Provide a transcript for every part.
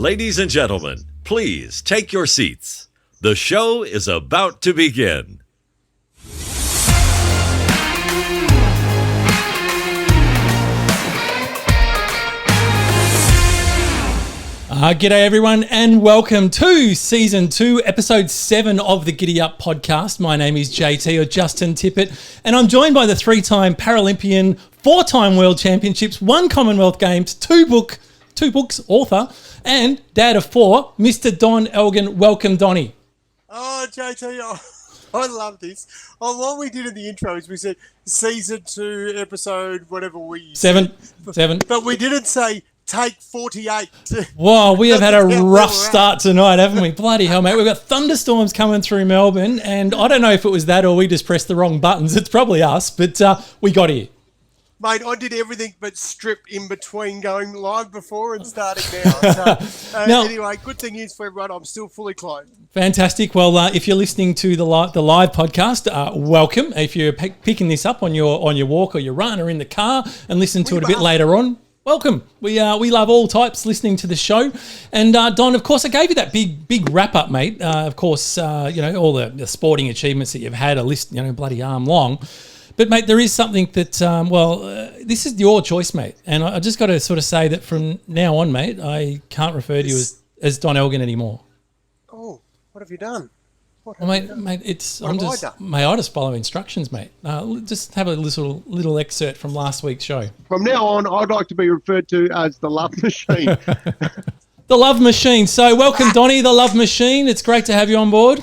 Ladies and gentlemen, please take your seats. The show is about to begin. G'day everyone and welcome to Season 2, Episode 7 of the Giddy Up podcast. My name is JT or Justin Tippett and I'm joined by the 3-time Paralympian, 4-time World Championships, 1 Commonwealth Games, 2 books author and dad of 4, Mr. Don Elgin. Welcome, Donnie. Oh, JT, I love this. Oh, what we did in the intro is we said Season 2, Episode whatever we... 7. But we didn't say... Take 48. Wow, we have had a rough start tonight, haven't we? Bloody hell, mate. We've got thunderstorms coming through Melbourne, and I don't know if it was that or we just pressed the wrong buttons. It's probably us, but we got here. Mate, I did everything but strip in between going live before and starting now. So, now, anyway, good thing is for everyone, I'm still fully clothed. Fantastic. Well, if you're listening to the live podcast, welcome. If you're picking this up on your walk or your run or in the car and listen to it a bit later on, welcome. We love all types listening to the show. And Don, of course, I gave you that big wrap up, mate. Of course, all the sporting achievements that you've had, a list, bloody arm long. But, mate, there is something that, this is your choice, mate. And I just got to sort of say that from now on, mate, I can't refer to you as Don Elgin anymore. Oh, what have you done? Well, mate, I just follow instructions, mate. Just have a little excerpt from last week's show. From now on, I'd like to be referred to as the Love Machine. The Love Machine. So welcome, Donnie, the Love Machine. It's great to have you on board.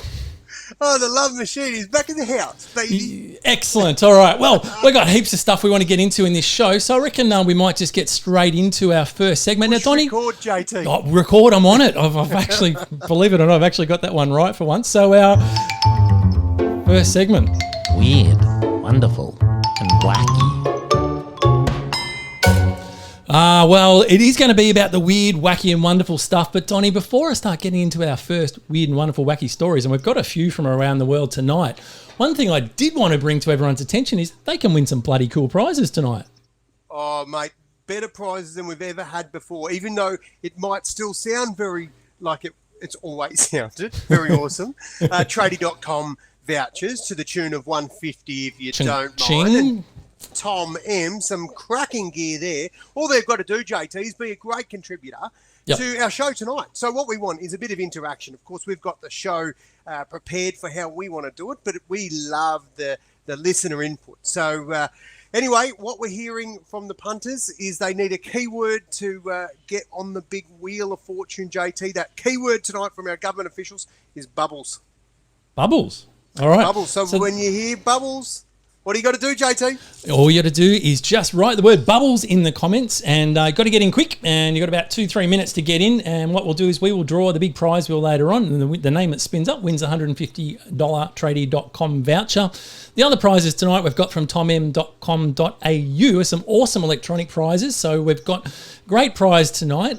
Oh, the Love Machine is back in the house, baby. Excellent. All right. Well, we've got heaps of stuff we want to get into in this show, so I reckon we might just get straight into our first segment. Now, Donnie, record, JT. Oh, record. I'm on it. I've actually, believe it or not, I've actually got that one right for once. So our first segment. Weird, wonderful, and wacky. Well, it is going to be about the weird, wacky and wonderful stuff. But, Donnie, before I start getting into our first weird and wonderful, wacky stories, and we've got a few from around the world tonight, one thing I did want to bring to everyone's attention is they can win some bloody cool prizes tonight. Oh, mate, better prizes than we've ever had before, even though it might still sound very like it's always sounded, very awesome. Tradie.com vouchers to the tune of $150 if you don't mind. And Tom M, some cracking gear there. All they've got to do, JT, is be a great contributor to our show tonight. So what we want is a bit of interaction. Of course, we've got the show prepared for how we want to do it, but we love the listener input. So anyway, what we're hearing from the punters is they need a keyword to get on the big wheel of fortune, JT. That keyword tonight from our government officials is bubbles. Bubbles? All right. Bubbles. So when you hear bubbles... What do you got to do, JT? All you got to do is just write the word bubbles in the comments and got to get in quick, and you've got about 2-3 minutes to get in, and what we'll do is we will draw the big prize wheel later on, and the name that spins up wins a $150 Tradie.com voucher. The other prizes tonight we've got from tomm.com.au are some awesome electronic prizes, so we've got great prize tonight.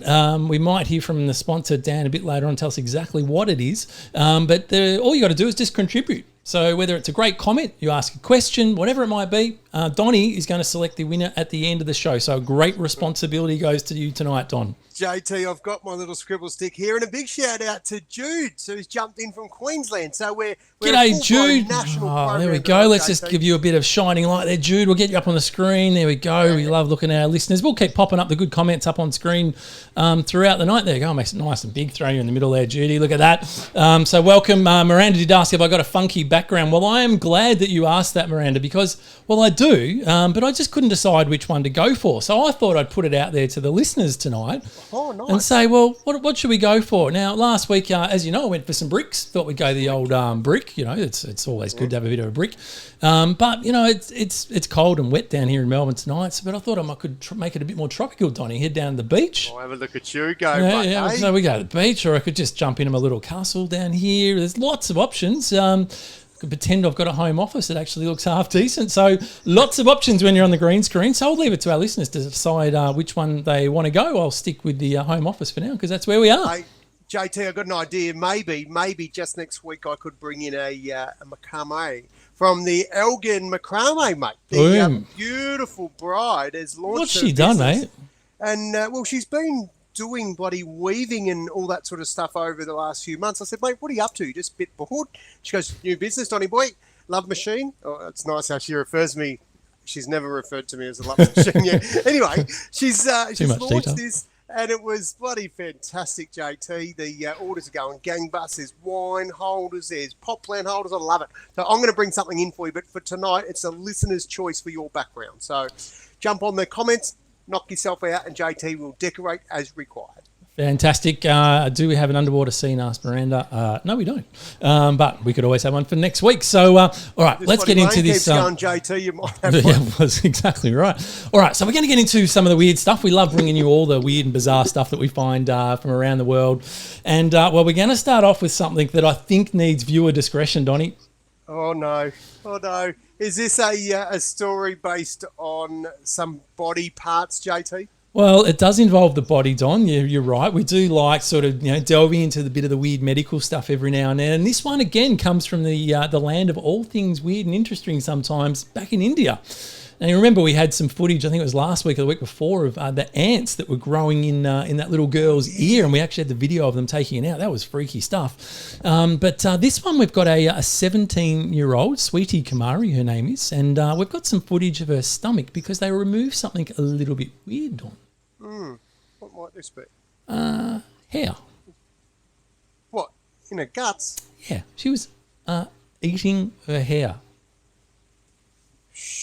We might hear from the sponsor, Dan, a bit later on, tell us exactly what it is, but all you got to do is just contribute. So whether it's a great comment, you ask a question, whatever it might be, Donnie is going to select the winner at the end of the show. So great responsibility goes to you tonight, Don. JT, I've got my little scribble stick here, and a big shout out to Jude, who's jumped in from Queensland. So we're G'day, Jude. There we go. Let's JT. Just give you a bit of shining light there, Jude. We'll get you up on the screen. There we go. Yeah. We love looking at our listeners. We'll keep popping up the good comments up on screen throughout the night. There you go. Makes it nice and big. Throw you in the middle there, Judy. Look at that. So welcome. Miranda did ask if I got a funky background. Well, I am glad that you asked that, Miranda, because, well, I do, but I just couldn't decide which one to go for. So I thought I'd put it out there to the listeners tonight. Oh, nice. And say, well, what should we go for? Now, last week, as you know, I went for some bricks. Thought we'd go the old brick. It's always good to have a bit of a brick. But, it's cold and wet down here in Melbourne tonight. So, but I thought I could make it a bit more tropical, Donnie. Head down to the beach. I'll have a look at you. Go, yeah. So we go to the beach, or I could just jump into my little castle down here. There's lots of options. Could pretend I've got a home office that actually looks half decent. So lots of options when you're on the green screen. So I'll leave it to our listeners to decide which one they want to go. I'll stick with the home office for now because that's where we are. Hey, JT, I've got an idea. Maybe just next week I could bring in a macrame from the Elgin Macrame, mate. The beautiful bride has launched What's she done, mate? And, she's been doing bloody weaving and all that sort of stuff over the last few months. I said, mate, what are you up to? You just a bit bored? She goes, new business, Donny boy. Love machine. Oh, it's nice how she refers to me. She's never referred to me as a love machine yet. Anyway, she's launched this, and it was bloody fantastic, JT. The orders are going gangbusters. There's wine holders, there's pop plant holders. I love it. So I'm going to bring something in for you, but for tonight, it's a listener's choice for your background. So jump on the comments, knock yourself out, and JT will decorate as required. Fantastic. Do we have an underwater scene? Asked Miranda. No, we don't. But we could always have one for next week. So, all right, let's get into this. Going, JT, you might have yeah, that's exactly right. All right, so we're going to get into some of the weird stuff. We love bringing you all the weird and bizarre stuff that we find from around the world. And, well, we're going to start off with something that I think needs viewer discretion, Donny. Oh, no. Oh, no. Is this a story based on some body parts, JT? Well, it does involve the body, Don. You're right. We do like sort of delving into the bit of the weird medical stuff every now and then. And this one again comes from the land of all things weird and interesting. Sometimes back in India. Now you remember we had some footage. I think it was last week or the week before of the ants that were growing in that little girl's ear, and we actually had the video of them taking it out. That was freaky stuff. But this one we've got a 17-year-old, Sweetie Kamari, her name is, and we've got some footage of her stomach because they removed something a little bit weird, Don. What might this be? Hair. What? In her guts? Yeah, she was eating her hair.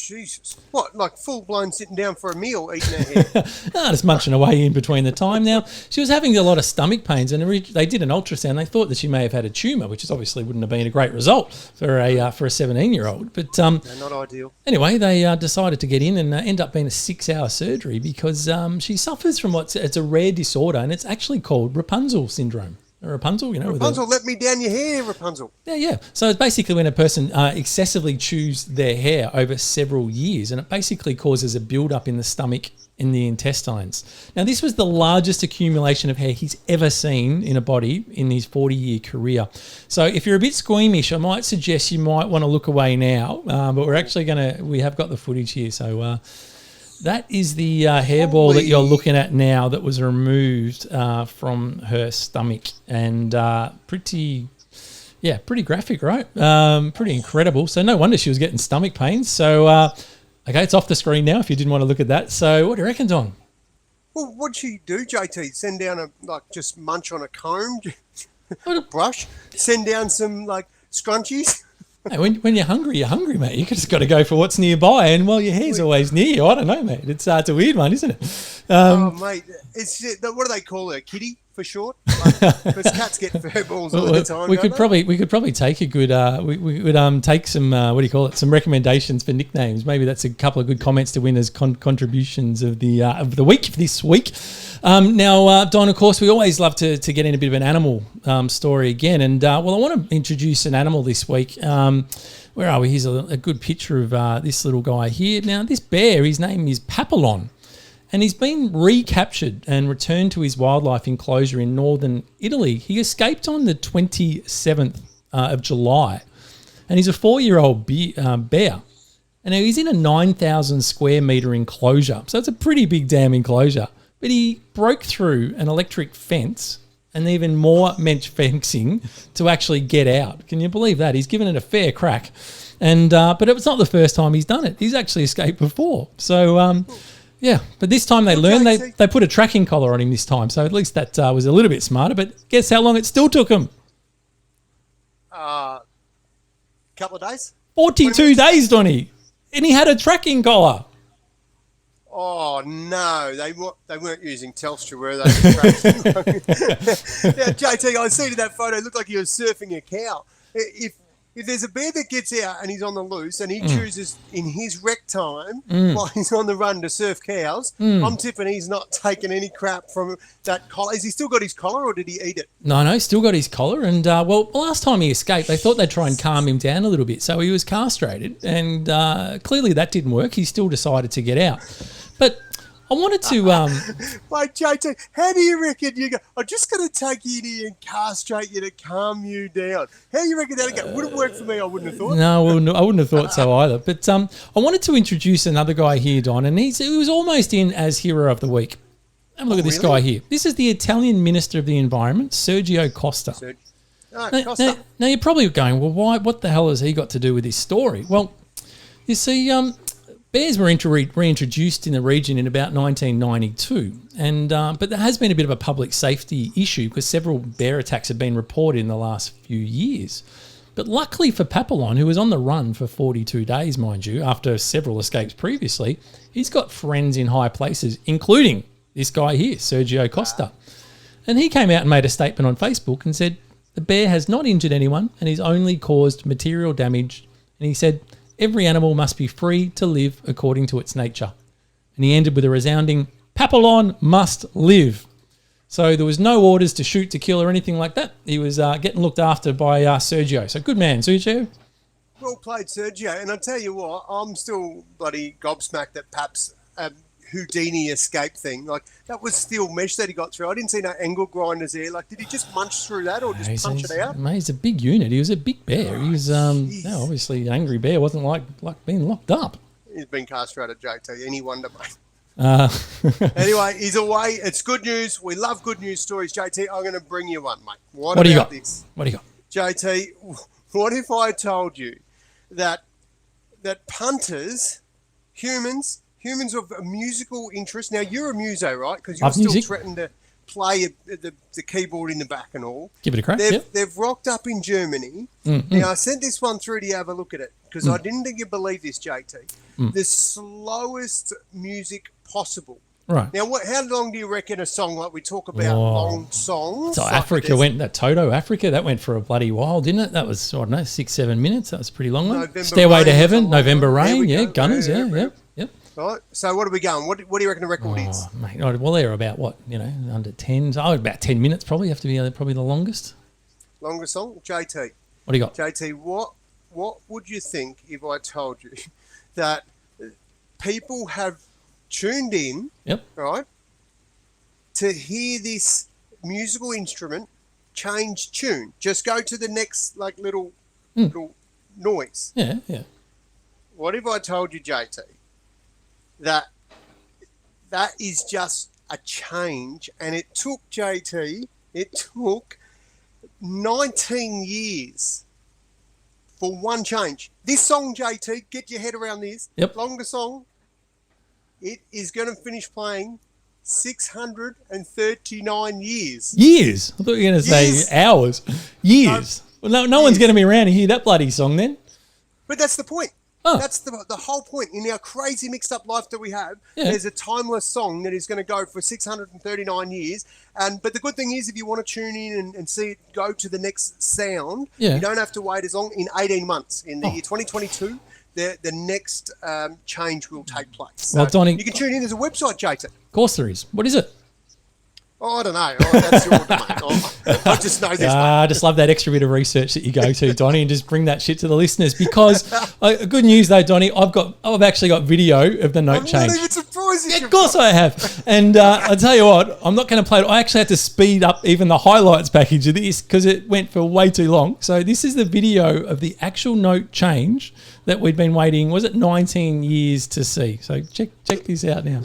Jesus. What, like full-blown sitting down for a meal, eating her hair? Just munching away in between the time. Now, she was having a lot of stomach pains, and they did an ultrasound. They thought that she may have had a tumour, which is obviously wouldn't have been a great result for a 17-year-old. But no, not ideal. Anyway, they decided to get in and end up being a 6-hour surgery because she suffers from it's a rare disorder, and it's actually called Rapunzel Syndrome. Rapunzel, Rapunzel, let me down your hair, Rapunzel. Yeah. So it's basically when a person excessively chews their hair over several years, and it basically causes a build-up in the stomach, in the intestines. Now, this was the largest accumulation of hair he's ever seen in a body in his 40-year career. So if you're a bit squeamish, I might suggest you might want to look away now, but we have got the footage here. So that is the hairball that you're looking at now that was removed from her stomach, and pretty graphic, right? Pretty incredible. So no wonder she was getting stomach pains. So, okay, it's off the screen now if you didn't want to look at that. So what do you reckon, Don? Well, what'd she do, JT? Send down just munch on a comb, a brush, send down some, scrunchies? Hey, when you're hungry, mate. You just got to go for what's nearby, and your hair's always near you. I don't know, mate. It's a weird one, isn't it? Mate, what do they call her? Kitty for short? Because cats get fur balls all the time. We could probably take a good. We would take some. What do you call it? Some recommendations for nicknames. Maybe that's a couple of good comments to win as contributions of the week this week. Now, Don, of course, we always love to get in a bit of an animal story again. And, I want to introduce an animal this week. Where are we? Here's a good picture of this little guy here. Now, this bear, his name is Papillon. And he's been recaptured and returned to his wildlife enclosure in northern Italy. He escaped on the 27th of July. And he's a 4-year-old bear. And now he's in a 9,000 square metre enclosure. So it's a pretty big damn enclosure. But he broke through an electric fence and even more mesh fencing to actually get out. Can you believe that? He's given it a fair crack. And but it was not the first time he's done it. He's actually escaped before. So, yeah. But this time they learned they put a tracking collar on him this time. So at least that was a little bit smarter. But guess how long it still took him? Couple of days? 42 days, Donny. And he had a tracking collar. Oh, no, they weren't using Telstra, were they? Now, JT, I see that photo, it looked like he was surfing a cow. If there's a bear that gets out and he's on the loose and he chooses in his rec time while he's on the run to surf cows, I'm tipping he's not taking any crap from that collar. Has he still got his collar or did he eat it? No, still got his collar. And, last time he escaped, they thought they'd try and calm him down a little bit. So he was castrated and clearly that didn't work. He still decided to get out. But I wanted to... Wait, JT, how do you reckon you go, I'm just going to take you in here and castrate you to calm you down. How do you reckon that'd go? Would it work for me? I wouldn't have thought. No, I wouldn't have thought so either. But I wanted to introduce another guy here, Don, and he was almost in as Hero of the Week. Have a look at this guy here. This is the Italian Minister of the Environment, Sergio Costa. Costa. Now you're probably going, well, why? What the hell has he got to do with this story? Well, you see, bears were reintroduced in the region in about 1992, and but there has been a bit of a public safety issue because several bear attacks have been reported in the last few years. But luckily for Papillon, who was on the run for 42 days, mind you, after several escapes previously, he's got friends in high places, including this guy here, Sergio Costa. And he came out and made a statement on Facebook and said, the bear has not injured anyone and he's only caused material damage. And he said, every animal must be free to live according to its nature. And he ended with a resounding, Papillon must live. So there was no orders to shoot, to kill or anything like that. He was getting looked after by Sergio. So good man, Sergio. Well played, Sergio. And I tell you what, I'm still bloody gobsmacked that Pap's Houdini escape thing. Like, that was steel mesh that he got through. I didn't see no angle grinders there. Like, did he just munch through that or just punch it out? Mate, he's a big unit. He was a big bear. He was, obviously, an angry bear. Wasn't like being locked up. He's been castrated, JT. Any wonder, mate. Anyway, he's away. It's good news. We love good news stories, JT. I'm going to bring you one, mate. What do you got? This? What do you got? JT, what if I told you that punters, humans of a musical interest. Now, you're a muso, right? Because you're still threatening to play the keyboard in the back and all. Give it a crack. They've rocked up in Germany. Mm-hmm. Now, I sent this one through to you have a look at it because I didn't think you'd believe this, JT. The slowest music possible. Right. Now, how long do you reckon a song, like we talk about long songs? So like Africa that Toto Africa, that went for a bloody while, didn't it? That was, I don't know, 6-7 minutes. That was pretty long one. Stairway to Heaven, November Rain, Gunners, Yep. Right. So what are we going? What do you reckon the record is? Mate, well, they're about what, under 10. About 10 minutes probably have to be probably the longest. Longest song? JT. What do you got? JT, what would you think if I told you that people have tuned in, right, to hear this musical instrument change tune? Just go to the next little noise. Yeah. What if I told you, JT, that is just a change, and it took 19 years for one change. This song, JT, get your head around this. Longer song. It is going to finish playing 639 years. Years? I thought you were going to say hours. Years. Well, no one's going to be around to hear that bloody song then. But that's the point. Oh. That's the whole point. In our crazy mixed up life that we have, there's a timeless song that is going to go for 639 years. But the good thing is, if you want to tune in and see it go to the next sound, you don't have to wait as long. In 18 months, in the year 2022, the next change will take place. So well, Donnie, you can tune in. There's a website, Jason. Of course there is. What is it? Oh, I don't know. That's your domain. I just know this. I just love that extra bit of research that you go to, Donnie, and just bring that shit to the listeners. Because good news though, Donnie, I've actually got video of the note change. I'm not even surprised. Yeah, of course I have. And I tell you what, I'm not going to play it. I actually had to speed up even the highlights package of this because it went for way too long. So this is the video of the actual note change that we'd been waiting. Was it 19 years to see? So check this out now.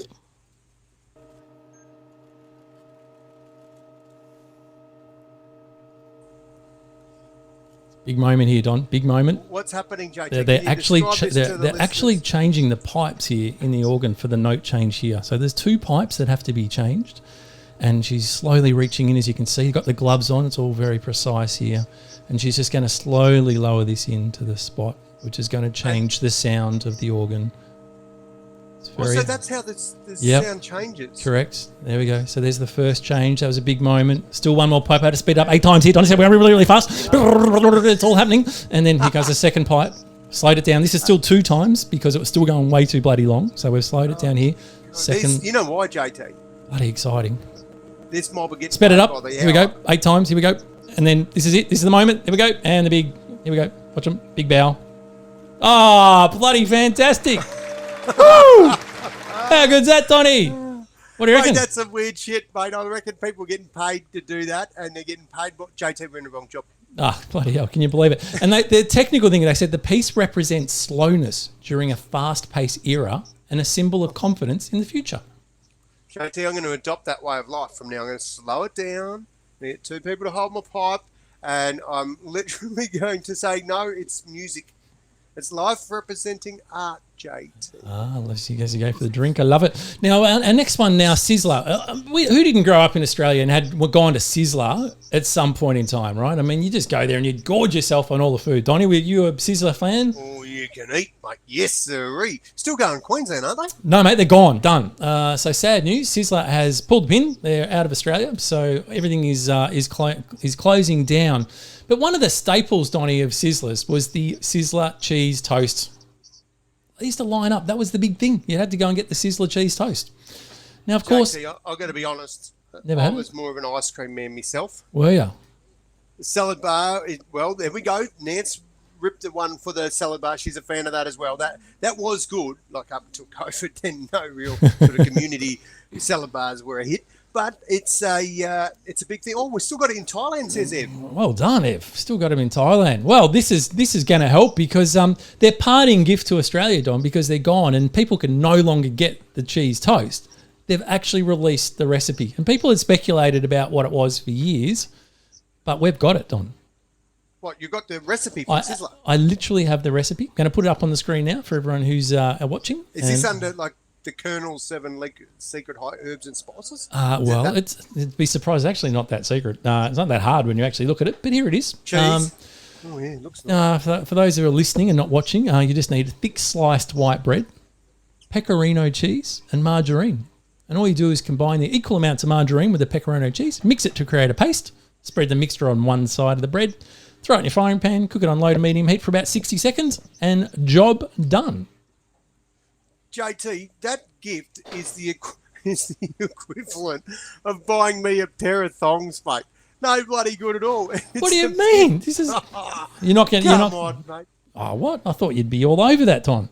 Big moment here, Don. Big moment. What's happening, Jake? They're actually changing the pipes here in the organ for the note change here. So there's 2 pipes that have to be changed, and she's slowly reaching in, as you can see. You've got the gloves on. It's all very precise here, and she's just going to slowly lower this into the spot, which is going to change the sound of the organ. So that's how the sound changes. Correct. There we go. So there's the first change. That was a big moment. Still one more pipe. I had to speed up 8 times here. Donnie said we're really, really fast. It's all happening. And then here goes the second pipe. Slowed it down. This is still 2 times because it was still going way too bloody long. So we've slowed it down here. Second. You know why, JT? Bloody exciting. This mob will get sped it up. Here we go. 8 times. Here we go. And then this is it. This is the moment. Here we go. And the big. Here we go. Watch them. Big bow. Ah, bloody fantastic. Woo! How good's that, Donnie? What do you reckon? That's some weird shit, mate. I reckon people are getting paid to do that, and they're getting paid. JT, we're in the wrong job. Ah, bloody hell, can you believe it? And the technical thing, they said the piece represents slowness during a fast-paced era and a symbol of confidence in the future. JT, I'm going to adopt that way of life from now. I'm going to slow it down, get two people to hold my pipe, and I'm literally going to say, no, it's music. It's life representing art, JT. Unless you guys go for the drink. I love it. Now, our next one now, Sizzler. Who didn't grow up in Australia and were gone to Sizzler at some point in time, right? I mean, you just go there and you'd gorge yourself on all the food. Donnie, were you a Sizzler fan? All you can eat, mate. Yes, sirree. Still going in Queensland, aren't they? No, mate, they're gone. Done. So sad news. Sizzler has pulled the pin. They're out of Australia. So everything is closing down. But one of the staples, Donnie, of Sizzlers was the Sizzler Cheese Toast. They used to line up. That was the big thing. You had to go and get the Sizzler Cheese Toast. Now, of course... I've got to be honest. Never I had was more of an ice cream man myself. Were you? The salad bar, well, there we go. Nance ripped the one for the salad bar. She's a fan of that as well. That was good, like up until COVID. Then no real sort of community salad bars were a hit. But it's a big thing. Oh, we've still got it in Thailand, says Ev. Well done, Ev. Still got them in Thailand. Well, this is going to help because they're parting gift to Australia, Don, because they're gone and people can no longer get the cheese toast. They've actually released the recipe. And people had speculated about what it was for years, but we've got it, Don. What, you got the recipe for Sizzler? I literally have the recipe. I'm going to put it up on the screen now for everyone who's watching. Is this under, like, the Colonel's 7 secret high herbs and spices? Well, it'd be surprised. It's actually not that secret. It's not that hard when you actually look at it, but here it is. Cheese. Oh, yeah, it looks nice. For those who are listening and not watching, you just need thick sliced white bread, pecorino cheese, and margarine. And all you do is combine the equal amounts of margarine with the pecorino cheese, mix it to create a paste, spread the mixture on one side of the bread, throw it in your frying pan, cook it on low to medium heat for about 60 seconds, and job done. JT, that gift is the equivalent of buying me a pair of thongs, mate. No bloody good at all. What do you mean? This is you're not going. Come on, mate. Oh, what? I thought you'd be all over that, Tom.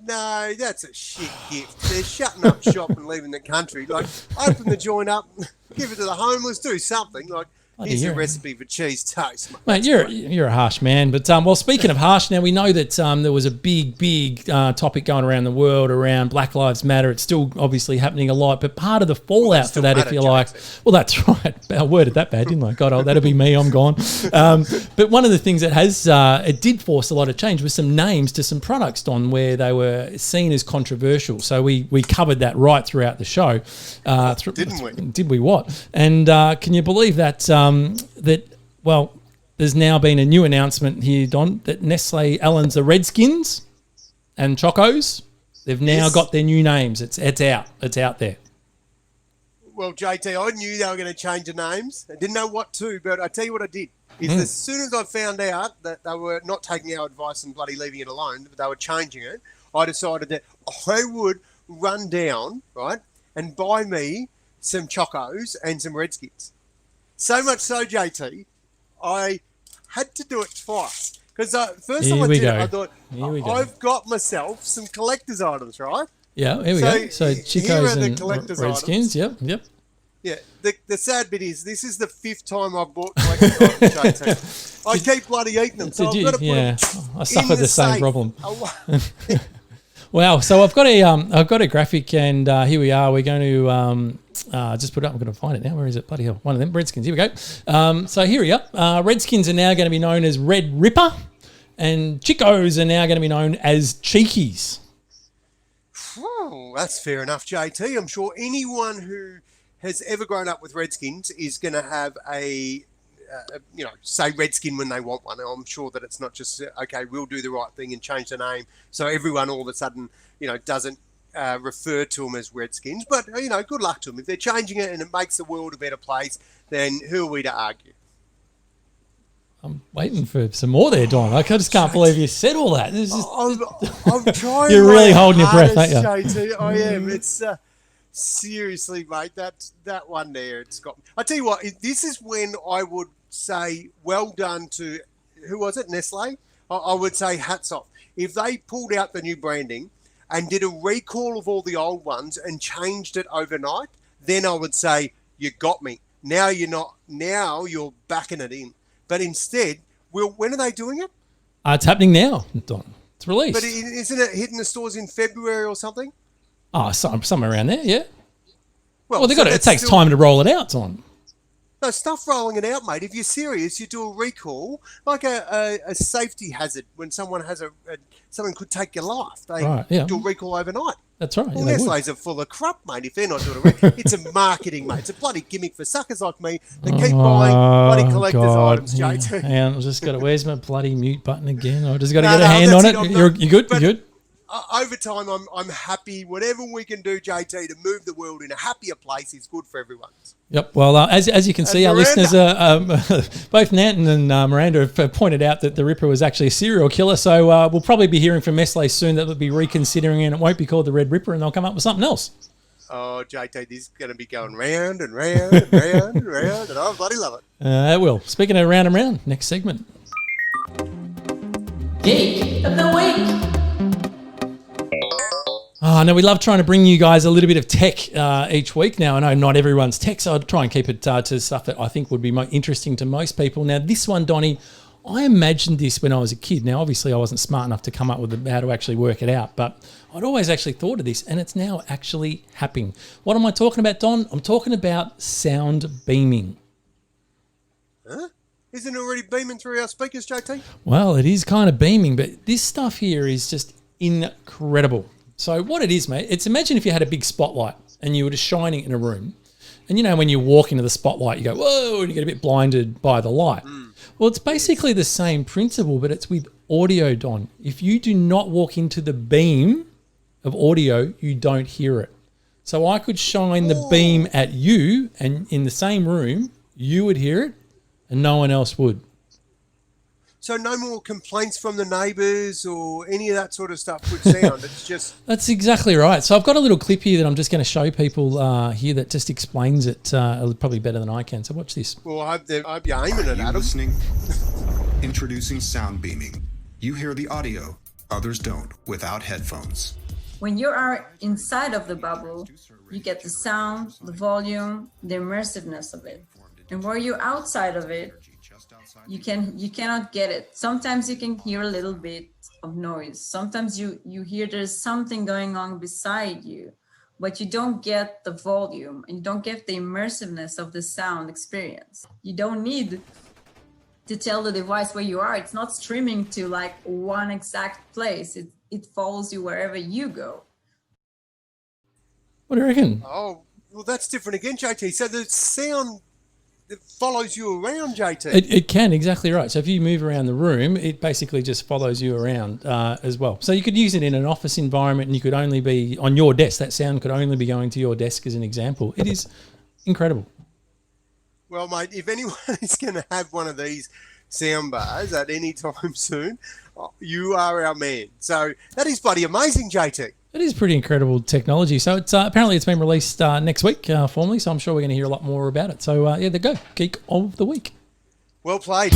No, that's a shit gift. They're shutting up shop and leaving the country. Like, open the joint up, give it to the homeless, do something. Like, here's a recipe for cheese toast, mate. You're a harsh man. But, well, speaking of harsh, now we know that there was a big topic going around the world around Black Lives Matter. It's still obviously happening a lot. But part of the fallout for that, if you like... Well, that's right. I worded that bad, didn't I? God, that'll be me. I'm gone. But one of the things that it did force a lot of change was some names to some products, Don, where they were seen as controversial. So we covered that right throughout the show. Didn't we? Did we what? And can you believe that... there's now been a new announcement here, Don, that Nestle owns the Red Skins and Choccos. They've now got their new names. It's out. It's out there. Well, JT, I knew they were going to change the names. I didn't know what to, but I tell you what I did. As soon as I found out that they were not taking our advice and bloody leaving it alone, but they were changing it, I decided that I would run down, right, and buy me some Choccos and some Red Skins. So much so, JT, I had to do it twice. Because first time I did it, I thought, I've got myself some collector's items, right? Yeah, here we go. So Chicos and Red Skins, yep. Yeah, the sad bit is this is the 5th time I've bought collector's items, JT. I keep bloody eating them, so I've got to put them I suffer the same safe. problem. Wow, so I've got a graphic, and here we are. We're going to just put it up. I'm going to find it now. Where is it? Bloody hell! One of them Redskins. Here we go. So here we are. Redskins are now going to be known as Red Ripper, and Chicos are now going to be known as Cheekies. Oh, that's fair enough, JT. I'm sure anyone who has ever grown up with Redskins is going to have say Redskin when they want one. I'm sure that it's not just, okay, we'll do the right thing and change the name so everyone all of a sudden, doesn't refer to them as Redskins. But, good luck to them. If they're changing it and it makes the world a better place, then who are we to argue? I'm waiting for some more there, Don. I just can't believe you said all that. I'm trying. You're really holding your breath, aren't you? JT. I am. It's... seriously, mate, that one there, it's got me. I tell you what, this is when I would say well done to, who was it, Nestle? I would say hats off. If they pulled out the new branding and did a recall of all the old ones and changed it overnight, then I would say, you got me. Now you're backing it in. But instead, when are they doing it? It's happening now, Don. It's released. But isn't it hitting the stores in February or something? Oh, somewhere around there, yeah. Well, they so got it. It that's takes still- time to roll it out, Don. No, stuff rolling it out, mate. If you're serious, you do a recall, like a safety hazard when someone has something could take your life. They Right, yeah. do a recall overnight. That's right. Well, yeah, they would. Nestle's are full of crap, mate. If they're not doing a recall, it's a marketing, mate. It's a bloody gimmick for suckers like me that keep buying bloody collector's items, JT. Hang on, I've just got to. Where's my bloody mute button again? I've just got to No, get a no, hand that's on it, it. I'm You're not- good? You but- good? Over time, I'm happy. Whatever we can do, JT, to move the world in a happier place is good for everyone. Yep. Well, as you can see, our Miranda. listeners, both Nanton and Miranda have pointed out that the Ripper was actually a serial killer. So we'll probably be hearing from Nestle soon that they'll be reconsidering, and it won't be called the Red Ripper, and they'll come up with something else. Oh, JT, this is going to be going round and round and round and round, and I bloody love it. It will. Speaking of round and round, next segment. Geek of the Week. Oh, no, we love trying to bring you guys a little bit of tech each week. Now, I know not everyone's tech, so I'd try and keep it to stuff that I think would be interesting to most people. Now, this one, Donnie, I imagined this when I was a kid. Now, obviously, I wasn't smart enough to come up with how to actually work it out, but I'd always actually thought of this, and it's now actually happening. What am I talking about, Don? I'm talking about sound beaming. Huh? Isn't it already beaming through our speakers, JT? Well, it is kind of beaming, but this stuff here is just incredible. So what it is, mate, it's imagine if you had a big spotlight and you were just shining in a room. And you know, when you walk into the spotlight, you go, whoa, and you get a bit blinded by the light. Well, it's basically the same principle, but it's with audio, Don. If you do not walk into the beam of audio, you don't hear it. So I could shine the beam at you, and in the same room, you would hear it and no one else would. So no more complaints from the neighbours or any of that sort of stuff with sound. It's just... That's exactly right. So I've got a little clip here that I'm just going to show people here that just explains it probably better than I can. So watch this. Well, I hope you're aiming at You Adam. listening? Introducing sound beaming. You hear the audio, others don't, without headphones. When you are inside of the bubble, you get the sound, the volume, the immersiveness of it. And where you're outside of it, you cannot get it. Sometimes you can hear a little bit of noise. Sometimes you hear there's something going on beside you, but you don't get the volume and you don't get the immersiveness of the sound experience. You don't need to tell the device where you are. It's not streaming to like one exact place. It follows you wherever you go. What do you reckon? Oh, well, that's different again, JT. So the sound that follows you around, JT. It can, exactly right. So if you move around the room, it basically just follows you around as well. So you could use it in an office environment and you could only be on your desk. That sound could only be going to your desk as an example. It is incredible. Well, mate, if anyone is going to have one of these sound bars at any time soon, you are our man. So that is bloody amazing, JT. It is pretty incredible technology. So it's apparently it's been released next week formally, so I'm sure we're going to hear a lot more about it. So yeah, there you go. Geek of the Week. Well played.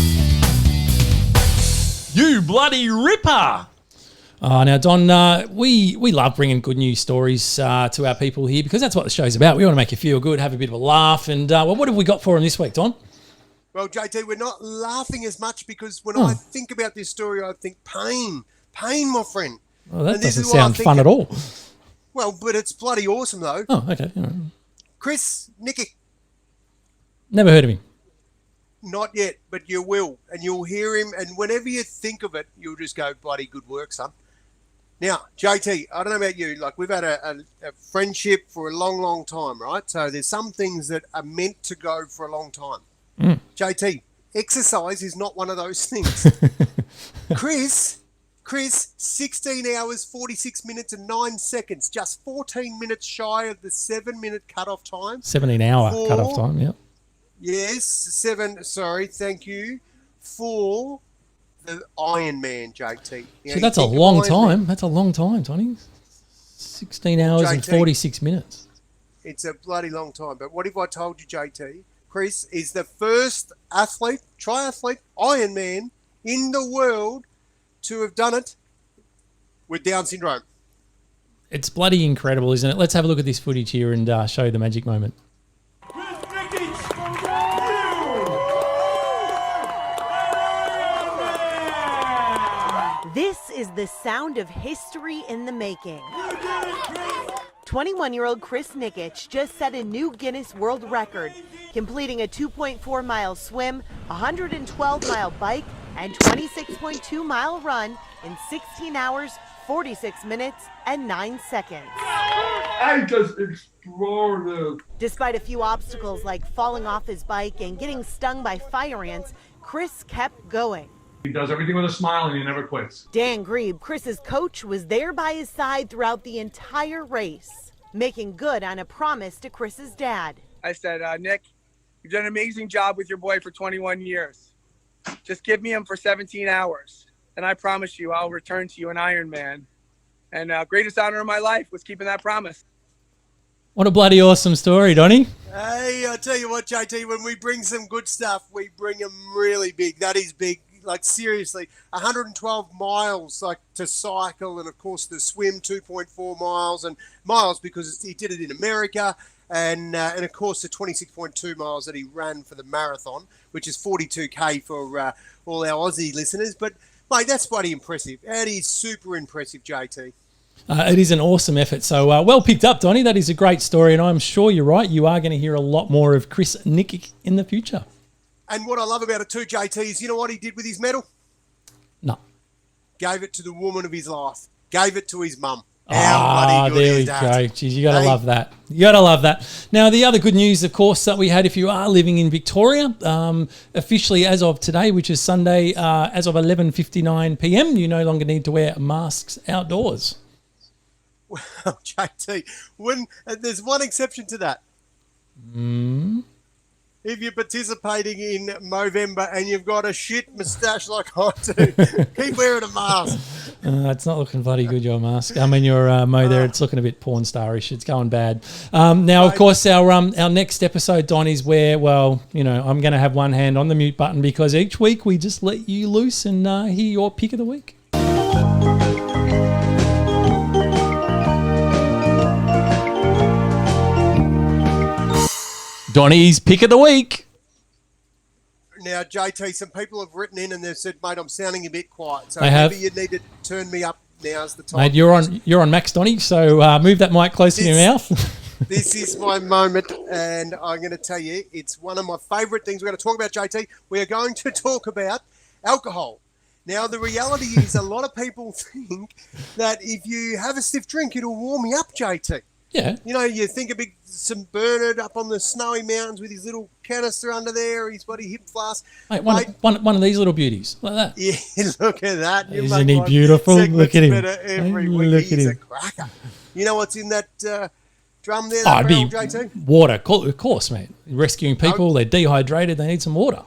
You bloody ripper! Now, Don, we love bringing good news stories to our people here because that's what the show's about. We want to make you feel good, have a bit of a laugh. And well, what have we got for them this week, Don? Well, JT, we're not laughing as much because when I think about this story, I think pain. Pain, my friend. Well, that And this doesn't is what I sound think fun at all. Well, but it's bloody awesome, though. Oh, okay. All right. Chris Nikic, Never heard of him. not yet, but you will. And you'll hear him. And whenever you think of it, you'll just go, bloody good work, son. Now, JT, I don't know about you. Like, we've had a friendship for a long, long time, right? So there's some things that are meant to go for a long time. JT, exercise is not one of those things. Chris, 16 hours, 46 minutes and 9 seconds, just 14 minutes shy of the 7-minute cutoff time. 17-hour For- cut-off time, yeah. Yes, 7, sorry, thank you, for the Iron Man, JT. So that's a long time. That's a long time, Tony. 16 hours and JT. 46 minutes. It's a bloody long time. But what if I told you, JT, Chris is the first triathlete, Iron Man in the world to have done it with Down syndrome. It's bloody incredible, isn't it? Let's have a look at this footage here and show you the magic moment. Chris Nikic from This is the sound of history in the making. 21-year-old Chris Nikic just set a new Guinness World Record, completing a 2.4-mile swim, 112-mile bike, and 26.2-mile run in 16 hours, 46 minutes, and 9 seconds. I just exploded. Despite a few obstacles like falling off his bike and getting stung by fire ants, Chris kept going. He does everything with a smile and he never quits. Dan Grebe, Chris's coach, was there by his side throughout the entire race, making good on a promise to Chris's dad. I said, Nick, you've done an amazing job with your boy for 21 years. Just give me him for 17 hours, and I promise you I'll return to you an Ironman. And greatest honor of my life was keeping that promise. What a bloody awesome story, Donnie. Hey, I tell you what, JT, when we bring some good stuff, we bring them really big. That is big. Like, seriously, 112 miles, like, to cycle, and, of course, the swim, 2.4 miles because he did it in America, and of course, the 26.2 miles that he ran for the marathon, which is 42K for all our Aussie listeners. But, mate, that's bloody impressive. That is super impressive, JT. It is an awesome effort. So well picked up, Donnie. That is a great story, and I'm sure you're right. You are going to hear a lot more of Chris Nikic in the future. And what I love about it too, JT, is you know what he did with his medal? No. Gave it to the woman of his life. Gave it to his mum. There we go. Jeez, you got to love that. You got to love that. Now, the other good news, of course, that we had, if you are living in Victoria, officially as of today, which is Sunday, as of 11:59 p.m., you no longer need to wear masks outdoors. Well, JT, there's one exception to that. If you're participating in Movember and you've got a shit moustache like I do, keep wearing a mask. It's not looking bloody good, your mask. I mean, your Mo there, it's looking a bit porn starish. It's going bad. Now, of course, our next episode, Don, is where, well, you know, I'm going to have one hand on the mute button because each week we just let you loose and hear your pick of the week. Donnie's pick of the week. Now, JT, some people have written in and they've said, mate, I'm sounding a bit quiet. So have. maybe you need to turn me up. Now's the time. Mate, you're on Max, Donnie, so move that mic close to your mouth. This is my moment, and I'm going to tell you, it's one of my favourite things we're going to talk about, JT. We are going to talk about alcohol. Now, the reality is a lot of people think that if you have a stiff drink, it'll warm you up, JT. Yeah. You know, you think of some Bernard up on the snowy mountains with his little canister under there, his bloody hip flask. Mate, one of these little beauties, like that. Yeah, look at that. Isn't he beautiful? Look at him. Every week. Look He's at a him. cracker. You know what's in that drum there, It'd be barrel, JT? water, of course, mate. Rescuing people, they're dehydrated, they need some water.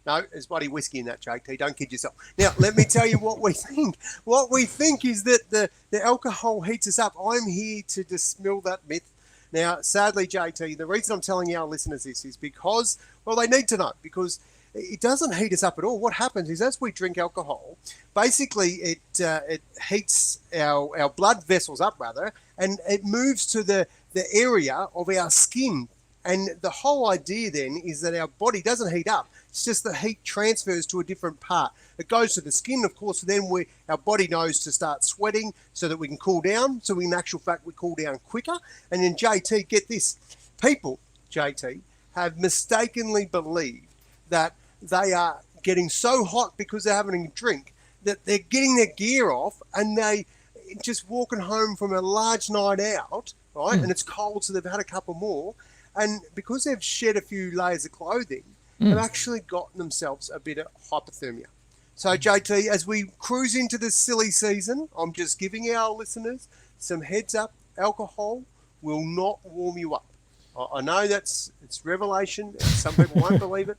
No, there's bloody whiskey in that, JT. Don't kid yourself. Now, let me tell you what we think. What we think is that the alcohol heats us up. I'm here to dispel that myth. Now, sadly, JT, the reason I'm telling our listeners this is because, well, they need to know, because it doesn't heat us up at all. What happens is as we drink alcohol, basically it heats our blood vessels up, rather, and it moves to the area of our skin. And the whole idea then is that our body doesn't heat up. It's just the heat transfers to a different part. It goes to the skin, of course, then our body knows to start sweating so that we can cool down. So in actual fact, we cool down quicker. And then, JT, get this. People, JT, have mistakenly believed that they are getting so hot because they're having a drink that they're getting their gear off and they just walking home from a large night out, right? And it's cold, so they've had a couple more. And because they've shed a few layers of clothing, they've actually gotten themselves a bit of hypothermia. So, JT, as we cruise into this silly season, I'm just giving our listeners some heads up. Alcohol will not warm you up. I know it's revelation, and some people won't believe it,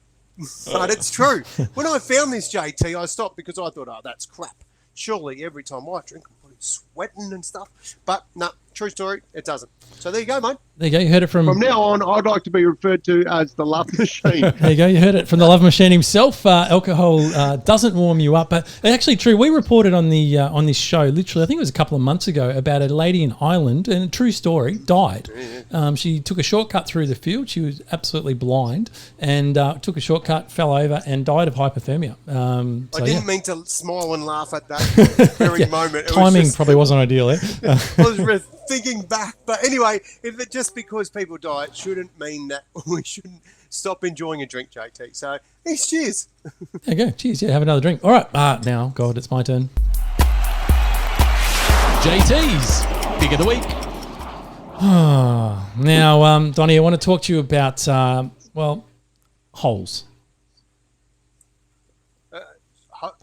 but it's true. When I found this, JT, I stopped because I thought, oh, that's crap. Surely every time I drink, I'm sweating and stuff. But no, true story, it doesn't. So there you go, mate. There you go. You heard it from now on, I'd like to be referred to as the love machine. There you go. You heard it from the love machine himself. Alcohol doesn't warm you up, but it's actually true. We reported on this show, literally, I think it was a couple of months ago, about a lady in Ireland, and a true story, died. She took a shortcut through the field. She was absolutely blind and took a shortcut, fell over, and died of hypothermia. I didn't mean to smile and laugh at that very moment. Timing probably wasn't ideal. I was thinking back. But anyway, if it just because people die, it shouldn't mean that we shouldn't stop enjoying a drink, JT. So, cheers. There you go. Cheers. Yeah, have another drink. All right. Now, God, it's my turn. JT's Pick of the Week. Now, Donnie, I want to talk to you about, holes.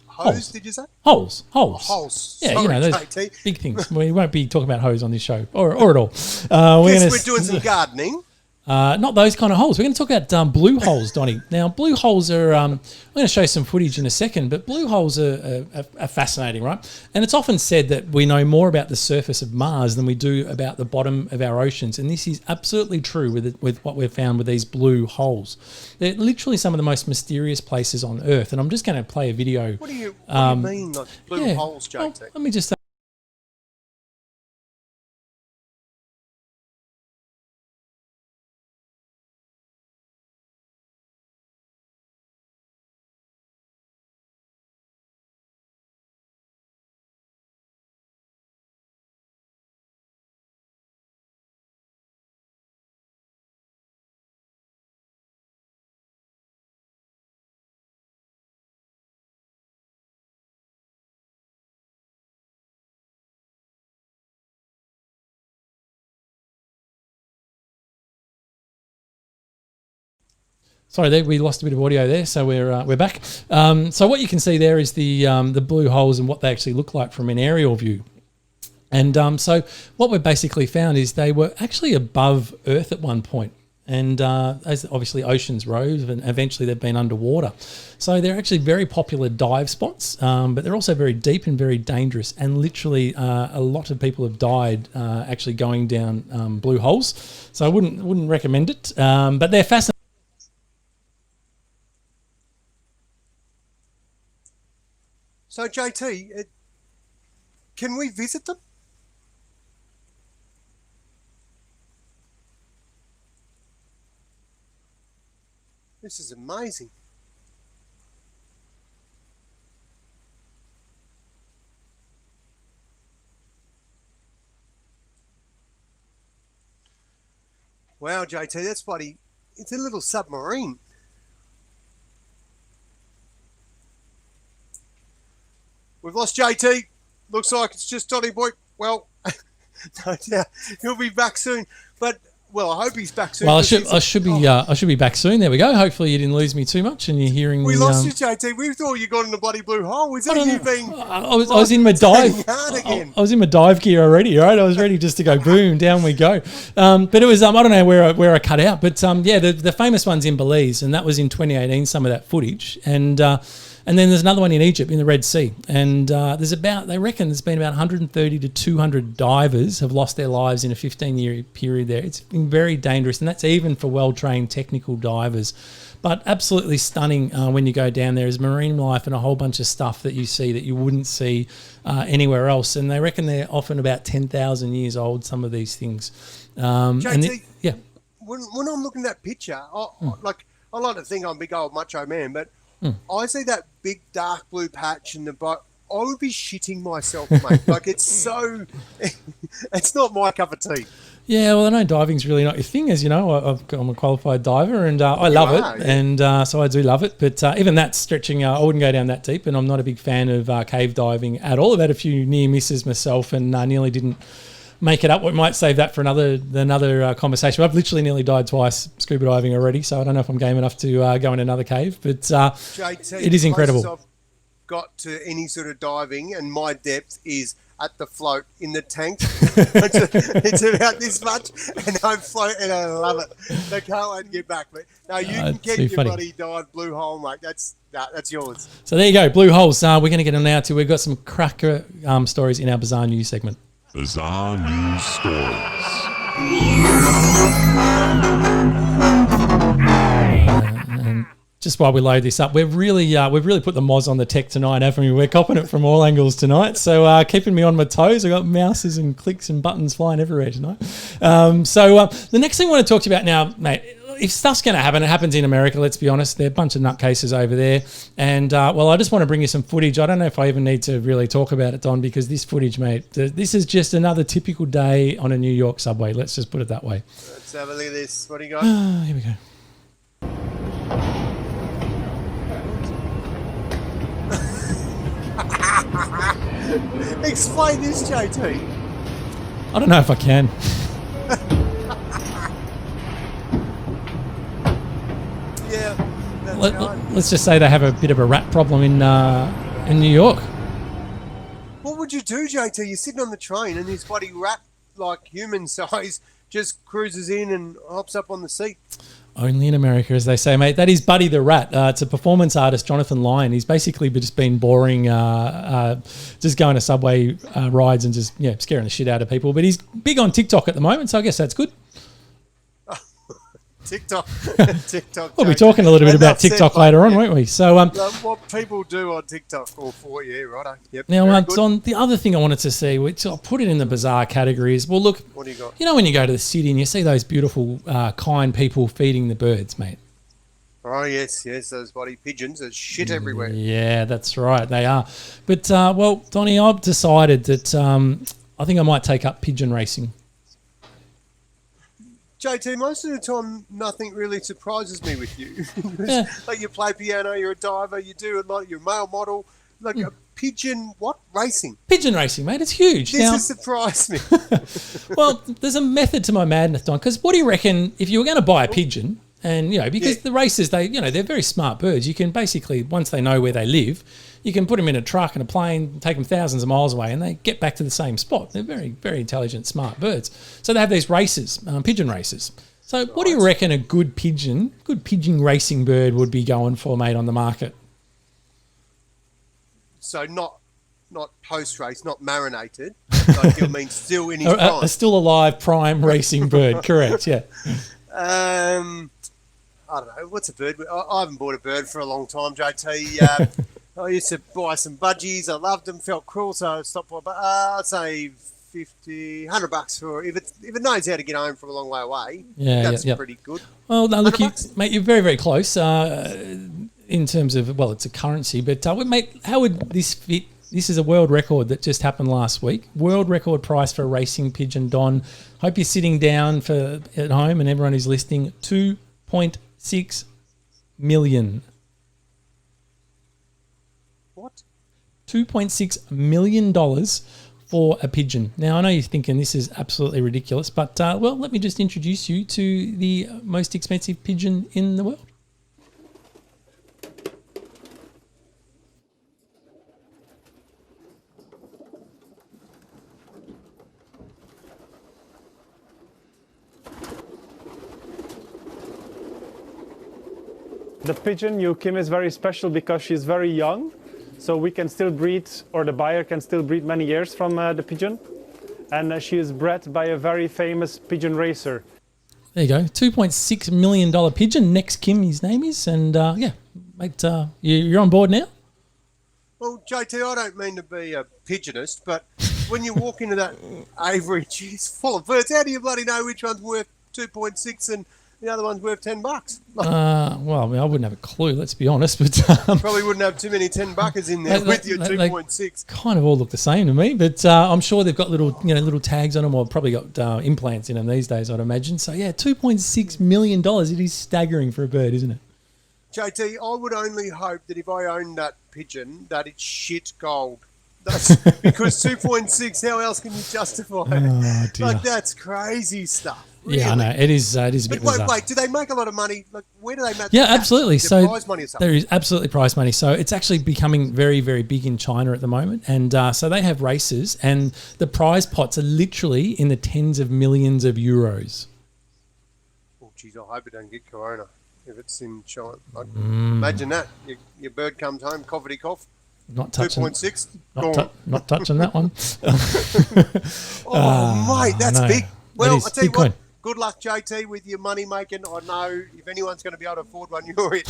Hose, did you say? Holes. Holes. Yeah, Sorry, those JT. big things. We won't be talking about hose on this show or at all. We're doing some gardening. Not those kind of holes. We're going to talk about blue holes, Donnie. Now, blue holes are, I'm going to show you some footage in a second, but blue holes are fascinating, right? And it's often said that we know more about the surface of Mars than we do about the bottom of our oceans. And this is absolutely true with what we've found with these blue holes. They're literally some of the most mysterious places on Earth. And I'm just going to play a video. What do you mean, like blue holes, JT? Well, let me just... Sorry, we lost a bit of audio there, so we're back. So what you can see there is the blue holes and what they actually look like from an aerial view. And so what we've basically found is they were actually above Earth at one point. And as obviously oceans rose, and eventually they've been underwater. So they're actually very popular dive spots, but they're also very deep and very dangerous. And literally a lot of people have died actually going down blue holes. So I wouldn't recommend it, but they're fascinating. So, JT, can we visit them? This is amazing. Wow, JT, that's bloody... It's a little submarine. We've lost JT. Looks like it's just Donny Boy. Well, no doubt he'll be back soon. But well, I hope he's back soon. Well, I should be back soon. There we go. Hopefully, you didn't lose me too much, and you're hearing. We lost you, JT. We thought you got in the bloody blue hole. Was that you being? I was in my dive. I was in my dive gear already. Right, I was ready just to go. Boom, down we go. But it was I don't know where I cut out. But yeah, the famous one's in Belize, and that was in 2018. Some of that footage and then there's another one in Egypt in the Red Sea. And they reckon there's been about 130 to 200 divers have lost their lives in a 15-year period there. It's been very dangerous, and that's even for well-trained technical divers. But absolutely stunning when you go down there is marine life and a whole bunch of stuff that you see that you wouldn't see anywhere else. And they reckon they're often about 10,000 years old, some of these things. JT, when I'm looking at that picture, I like to think I'm a big old macho man, but I see that big dark blue patch in the boat. I would be shitting myself, mate. Like it's not my cup of tea. Yeah, well, I know diving's really not your thing, as you know. I'm a qualified diver, and I love it, and so I do love it. But even that's stretching. I wouldn't go down that deep, and I'm not a big fan of cave diving at all. I've had a few near misses myself, and nearly didn't make it up. We might save that for another conversation. I've literally nearly died twice scuba diving already, so I don't know if I'm game enough to go in another cave. But JT, it is incredible. I've got to any sort of diving, and my depth is at the float in the tank. It's about this much, and I'm floating, and I love it. So can't wait to get back. But no, you can get your bloody dive blue hole, mate. That's yours. So there you go, blue holes. We're going to get on now to. We've got some cracker stories in our bizarre news segment. Bizarre news stories. Just while we load this up, we've really put the moz on the tech tonight, haven't we? We're copping it from all angles tonight, so keeping me on my toes. I've got mouses and clicks and buttons flying everywhere tonight. So the next thing I want to talk to you about now, mate, if stuff's going to happen, it happens in America, let's be honest. There are a bunch of nutcases over there. And, well, I just want to bring you some footage. I don't know if I even need to really talk about it, Don, because this footage, mate, this is just another typical day on a New York subway. Let's just put it that way. Let's have a look at this. What do you got? Here we go. Explain this, JT. I don't know if I can. Yeah. Let's just say they have a bit of a rat problem in New York. What would you do, JT? You're sitting on the train and this bloody rat, like human size, just cruises in and hops up on the seat. Only in America, as they say, mate. That is Buddy the Rat. It's a performance artist, Jonathan Lyon. He's basically just been boring, just going to subway rides and just scaring the shit out of people. But he's big on TikTok at the moment, so I guess that's good. TikTok. We'll be talking a little bit about TikTok later on, won't we? So, what people do on TikTok or for you, righto. Yep. Now, Don, the other thing I wanted to see, which I'll put it in the bizarre categories. Well, look, what do you got? You know when you go to the city and you see those beautiful, kind people feeding the birds, mate? Oh, yes, those bloody pigeons. There's shit everywhere. Yeah, that's right, they are. But, well, Donnie, I've decided that I think I might take up pigeon racing. JT, most of the time, nothing really surprises me with you. Yeah. Like you play piano, you're a diver, you do a lot, you're a male model. Like a pigeon, what? Racing? Pigeon racing, mate. It's huge. This has surprised me. Well, there's a method to my madness, Don, because what do you reckon if you were going to buy a pigeon and, because the racers, they're very smart birds. You can basically, once they know where they live, you can put them in a truck and a plane, take them thousands of miles away, and they get back to the same spot. They're very, very intelligent, smart birds. So they have these races, pigeon races. So what do you reckon a good pigeon racing bird would be going for, mate, on the market? So not post-race, not marinated. Like you mean still in his prime. A still alive prime racing bird, correct, yeah. I don't know. What's a bird? I haven't bought a bird for a long time, JT. I used to buy some budgies. I loved them. Felt cruel, so I stopped by. But I'd say $100 for if it knows how to get home from a long way away. Yeah, that's pretty good. Well, no, look, mate, you're very, very close in terms of it's a currency. But mate, how would this fit? This is a world record that just happened last week. World record price for a racing pigeon, Don. Hope you're sitting down at home and everyone who's listening. $2.6 million. What? $2.6 million for a pigeon. Now, I know you're thinking this is absolutely ridiculous, but, let me just introduce you to the most expensive pigeon in the world. The pigeon Kim is very special because she's very young. So we can still breed, or the buyer can still breed many years from the pigeon. And she is bred by a very famous pigeon racer. There you go. $2.6 million pigeon. Next Kim, his name is. And mate, you're on board now? Well, JT, I don't mean to be a pigeonist, but when you walk into that aviary, geez, full of birds, how do you bloody know which one's worth 2.6 and the other one's worth $10? Well, I mean, I wouldn't have a clue, let's be honest. But probably wouldn't have too many $10 in there with your 2.6. Kind of all look the same to me, but I'm sure they've got little tags on them, or probably got implants in them these days, I'd imagine. So yeah, $2.6 million. It is staggering for a bird, isn't it? JT, I would only hope that if I owned that pigeon, that it's shit gold. That's because 2.6. How else can you justify it? Oh, dear. Like that's crazy stuff. Really. Yeah, I know. It is a bit bizarre. Wait, do they make a lot of money? Like, where do they make? Yeah, absolutely. So prize money or something? there is absolutely prize money. So it's actually becoming very, very big in China at the moment. And so they have races, and the prize pots are literally in the tens of millions of euros. Oh, geez, I hope it don't get corona if it's in China. Like, imagine that. Your bird comes home, coughy cough. Not touching 2.6. Not touching that one. Mate, that's big. Well, I'll tell you what. Coin. Good luck, JT, with your money making. I know if anyone's going to be able to afford one, you're it.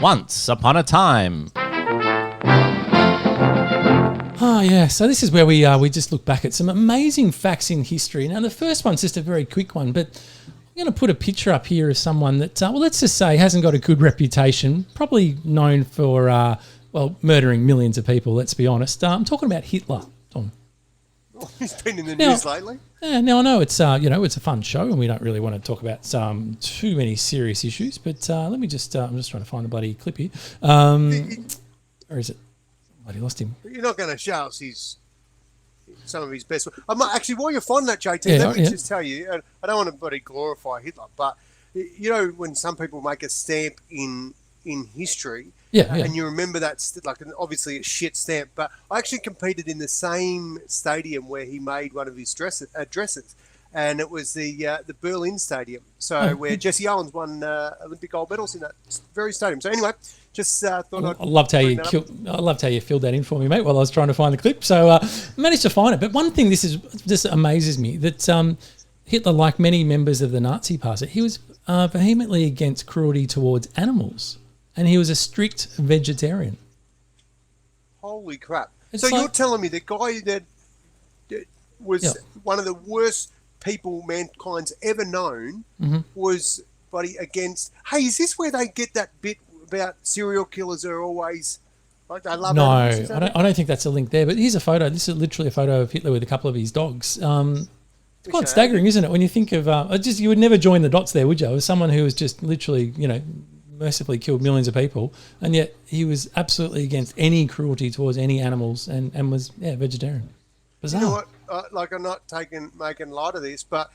Once upon a time. Oh, yeah. So this is where we just look back at some amazing facts in history. Now, the first one's just a very quick one, but I'm going to put a picture up here of someone that, well, let's just say hasn't got a good reputation, probably known for, murdering millions of people, let's be honest. I'm talking about Hitler, Tom. He's been in the news lately. Yeah, now I know it's it's a fun show and we don't really want to talk about too many serious issues, but let me just I'm just trying to find the bloody clip here. Or is it? Bloody lost him. You're not going to show us some of his best. Actually, while you're finding that, JT, let me just tell you. I don't want to bloody glorify Hitler, but you know when some people make a stamp in history. And you remember that, obviously a shit stamp, but I actually competed in the same stadium where he made one of his dresses, and it was the Berlin Stadium, where Jesse Owens won Olympic gold medals in that very stadium. So anyway, just thought I loved how you filled that in for me, mate, while I was trying to find the clip. So managed to find it. But one thing just amazes me, that Hitler, like many members of the Nazi Party, he was vehemently against cruelty towards animals. And he was a strict vegetarian. Holy crap. So you're telling me the guy that was one of the worst people mankind's ever known was against... Hey, is this where they get that bit about serial killers are always... Like they love animals? No, I don't think that's a link there. But here's a photo. This is literally a photo of Hitler with a couple of his dogs. It's quite staggering, isn't it? When you think of... you would never join the dots there, would you? As someone who was just literally, mercifully killed millions of people, and yet he was absolutely against any cruelty towards any animals and was vegetarian. Bizarre. You know what? I'm not making light of this, but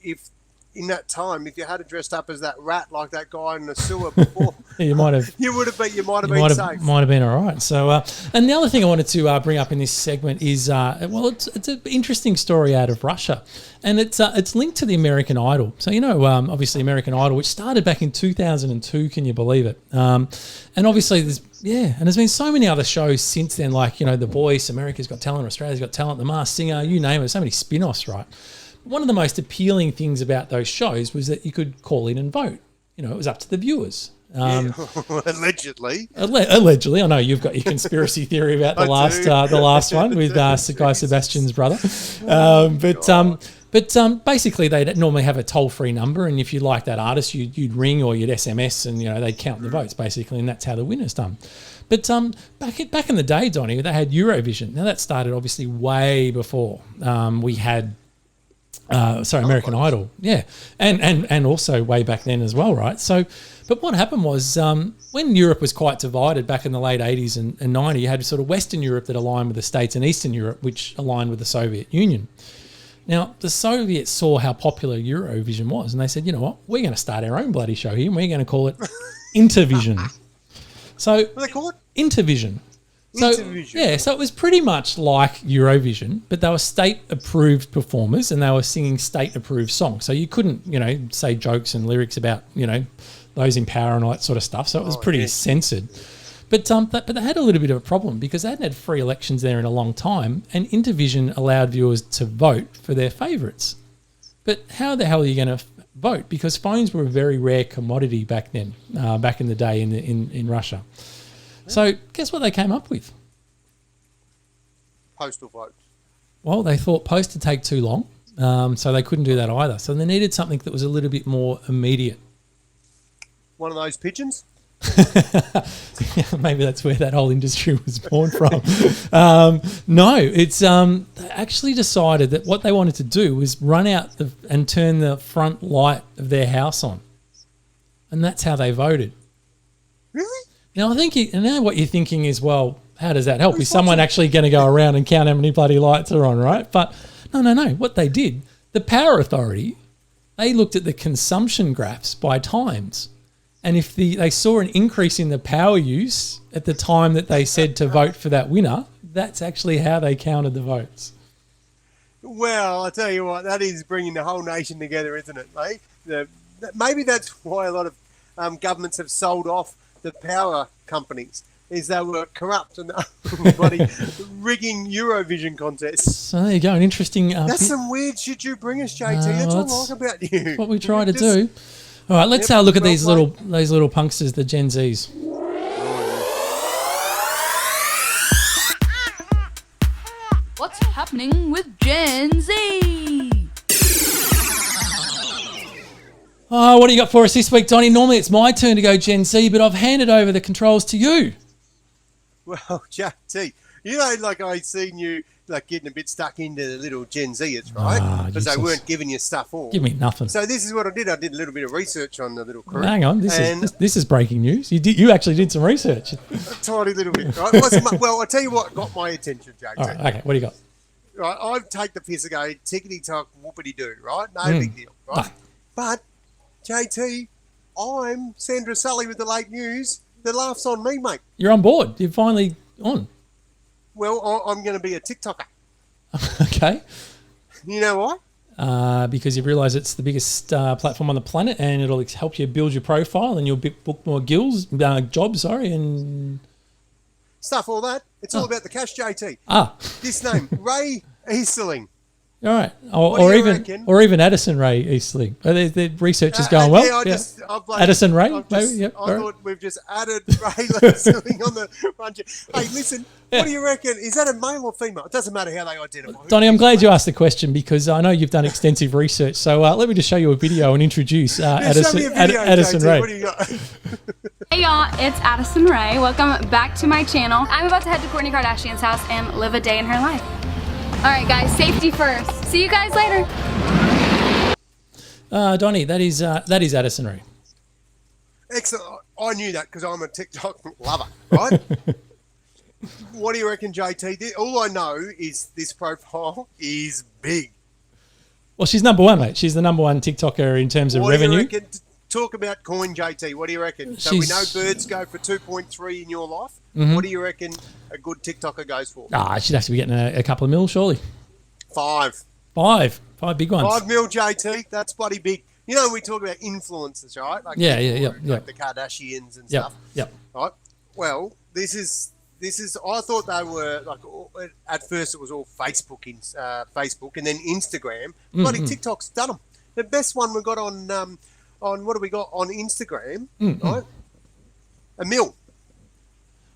if in that time, if you had dressed up as that rat like that guy in the sewer before, you might have been safe. Might have been all right. So, and the other thing I wanted to bring up in this segment is, it's an interesting story out of Russia, and it's linked to the American Idol. So obviously American Idol, which started back in 2002. Can you believe it? And obviously there's been so many other shows since then, like The Voice, America's Got Talent, Australia's Got Talent, The Masked Singer, you name it. So many spin-offs, right? One of the most appealing things about those shows was that you could call in and vote. It was up to the viewers. Allegedly. Allegedly. I know you've got your conspiracy theory about the last one with Guy Sebastian's brother. But basically they'd normally have a toll-free number, and if you like that artist, you'd ring or you'd SMS, and they'd count the votes basically, and that's how the winner's done. But back in the day, Donnie, they had Eurovision. Now that started obviously way before we had American Idol, and also way back then as well, right? So, but what happened was when Europe was quite divided back in the late 80s and 90s, you had sort of Western Europe that aligned with the States and Eastern Europe, which aligned with the Soviet Union. Now, the Soviets saw how popular Eurovision was, and they said, you know what, we're going to start our own bloody show here, and we're going to call it Intervision. So, what do they call it? Intervision. So it was pretty much like Eurovision, but they were state-approved performers and they were singing state-approved songs. So you couldn't, say jokes and lyrics about, those in power and all that sort of stuff. So it was pretty censored. But they had a little bit of a problem because they hadn't had free elections there in a long time, and Intervision allowed viewers to vote for their favourites. But how the hell are you going to vote? Because phones were a very rare commodity back then, back in the day in Russia. So guess what they came up with? Postal votes. Well, they thought post would take too long, so they couldn't do that either. So they needed something that was a little bit more immediate. One of those pigeons? Maybe that's where that whole industry was born from. No, it's they actually decided that what they wanted to do was run out and turn the front light of their house on. And that's how they voted. Really? Now, I think now what you're thinking is, well, how does that help? Is someone actually going to go around and count how many bloody lights are on, right? But no. What they did, the Power Authority, they looked at the consumption graphs by times. And if they saw an increase in the power use at the time that they said to vote for that winner, that's actually how they counted the votes. Well, I tell you what, that is bringing the whole nation together, isn't it, mate? Maybe that's why a lot of governments have sold off the power companies, is they were corrupt and bloody rigging Eurovision contests. So there you go, an interesting... that's some weird shit you bring us, JT. That's what I like about you. What we try to do. All right, let's look at these little punksters, the Gen Zs. What's happening with Gen Z? Oh, what do you got for us this week, Donnie? Normally it's my turn to go Gen Z, but I've handed over the controls to you. Well, JT, you know, like I seen you like getting a bit stuck into the little Gen Zers, right? Because they weren't giving you stuff all. Give me nothing. So this is what I did. I did a little bit of research on the little crew. Hang on, this is breaking news. You actually did some research. A tiny little bit, right? Well, I tell you what got my attention, JT. All right, okay, what do you got? Right, I take the piss and go tickety-tock, whoopity-doo, right? No big deal, right? No. But, JT, I'm Sandra Sully with the late news. The laugh's on me, mate. You're on board. You're finally on. Well, I'm going to be a TikToker. Okay. You know why? Because you realise it's the biggest platform on the planet, and it'll help you build your profile, and you'll book more jobs, and Stuff, all that. It's all about the cash, JT. This name, Ray Easterling. All right, What do you reckon? or even Addison Ray Eastley. The research is going well. Yeah, Addison Ray, I maybe. Yep. thought we've just added Ray Easterling on the bunch. Hey, listen, what do you reckon? Is that a male or female? It doesn't matter how they identify. Donnie, I'm glad you asked the question because I know you've done extensive research. So let me just show you a video and introduce Addison, show me a video, Addison JT. Ray. What do you got? Hey y'all, it's Addison Ray. Welcome back to my channel. I'm about to head to Kourtney Kardashian's house and live a day in her life. All right, guys, safety first. See you guys later. Donnie, that is Addison Ray. Excellent. I knew that because I'm a TikTok lover, right? What do you reckon, JT? All I know is this profile is big. Well, she's number one, mate. She's the number one TikToker in terms of What revenue. do you reckon? Talk about coin, JT. What do you reckon? So we know birds go for 2.3 in your life. Mhm. What do you reckon a good TikToker goes for? She'd have to be getting a couple of mil, surely. 5 big ones. 5 mil, JT. That's bloody big. You know, we talk about influencers, right? Like Yeah. like the Kardashians and Yep, stuff. yep. Right. Well, this is. I thought they were like at first it was all Facebook, and then Instagram. Bloody TikTok's done them. The best one we got on what do we got on Instagram? Right, 1 mil.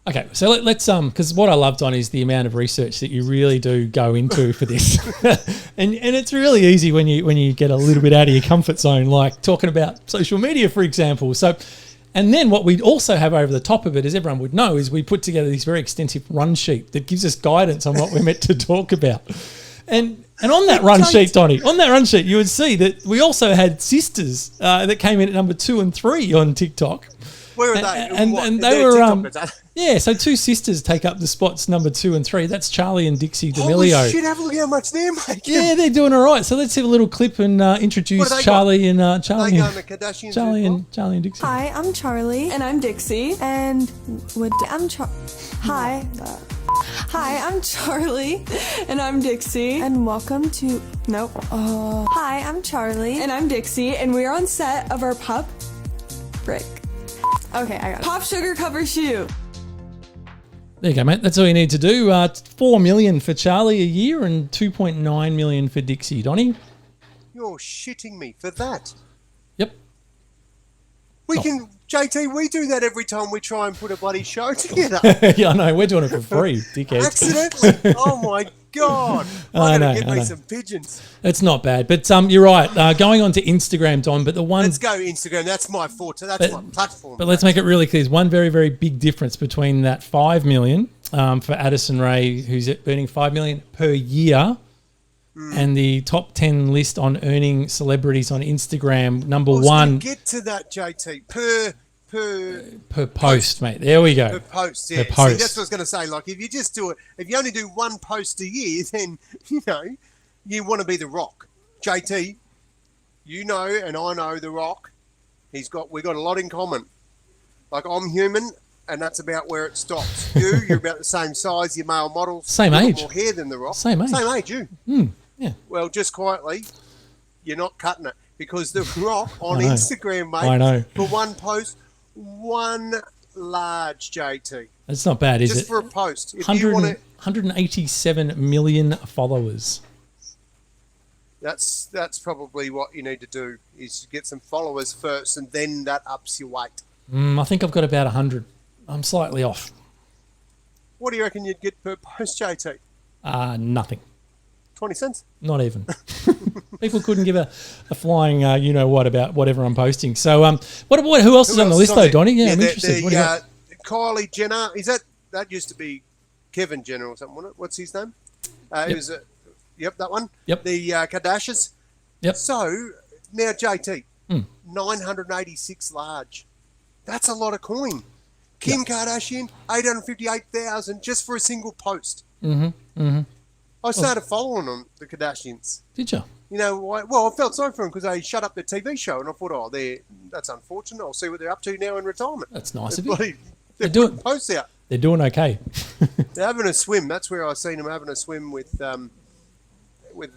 Okay, so let's because what I loved on is the amount of research that you really do go into for this, and it's really easy when you get a little bit out of your comfort zone, like talking about social media, for example. So, and then what we also have over the top of it, as everyone would know, is we put together this very extensive run sheet that gives us guidance on what we're meant to talk about, and on that run sheet, Donnie, you would see that we also had sisters that came in at number 2 and 3 on TikTok. Where are they? And they were yeah. So 2 sisters take up the spots number 2 and 3. That's Charlie and Dixie D'Amelio. Holy shit! Have a look how much they're making. Yeah, they're doing all right. So let's have a little clip and introduce Charlie and Charlie and Dixie. Hi, I'm Charlie, and I'm Dixie, and Hi, I'm Charlie, and I'm Dixie, and welcome to Hi, I'm Charlie, and I'm Dixie, and we're on set of our Pop Sugar cover shoot. There you go, mate. That's all you need to do. 4 million for Charlie a year and 2.9 million for Dixie. Donnie? You're shitting me for that. Yep. JT, we do that every time we try and put a bloody show together. Yeah, I know. We're doing it for free, dickhead. Accidentally. Oh, my God. I know. Get me some pigeons. It's not bad. But you're right. Going on to Instagram, Don, but the one... Let's go Instagram. That's my forte. That's my platform. But let's make it really clear. There's one very, very big difference between that 5 million for Addison Ray, who's earning 5 million per year, and the top 10 list on earning celebrities on Instagram, number one. Get to that, JT. Per post, mate. There we go. Per post, yeah. Per post. See, that's what I was going to say. Like, if you just do it, if you only do 1 post a year, then, you want to be The Rock. JT, you know, and I know The Rock. We've got a lot in common. Like, I'm human, and that's about where it stops. You're about the same size, you're male models. Same age. More hair than The Rock. Same age. Same age, you. Yeah. Well, just quietly, you're not cutting it. Because The Rock on Instagram, mate, I know. for 1 post, 1 large JT. That's not bad, is it? Just for a post. If you want to, 187 million followers. that's probably what you need to do is get some followers first, and then that ups your weight. I think I've got about 100. I'm slightly off. What do you reckon you'd get per post, JT? Nothing. 20 cents? Not even. People couldn't give a flying, what about whatever I'm posting. So, who else is on the list though, Donnie? Yeah, I'm interested. What do you got? Kylie Jenner. Is that used to be Kevin Jenner or something? Wasn't it? What's his name? Yep. That one. Yep. The Kardashians. Yep. So now JT, 986 large. That's a lot of coin. Kim Kardashian, 858,000 just for a single post. I started following them, the Kardashians. Did you? You know why? Well, I felt sorry for them because they shut up their TV show, and I thought, that's unfortunate. I'll see what they're up to now in retirement. That's nice of you. They're doing posts out. They're doing okay. They're having a swim. That's where I seen them having a swim with the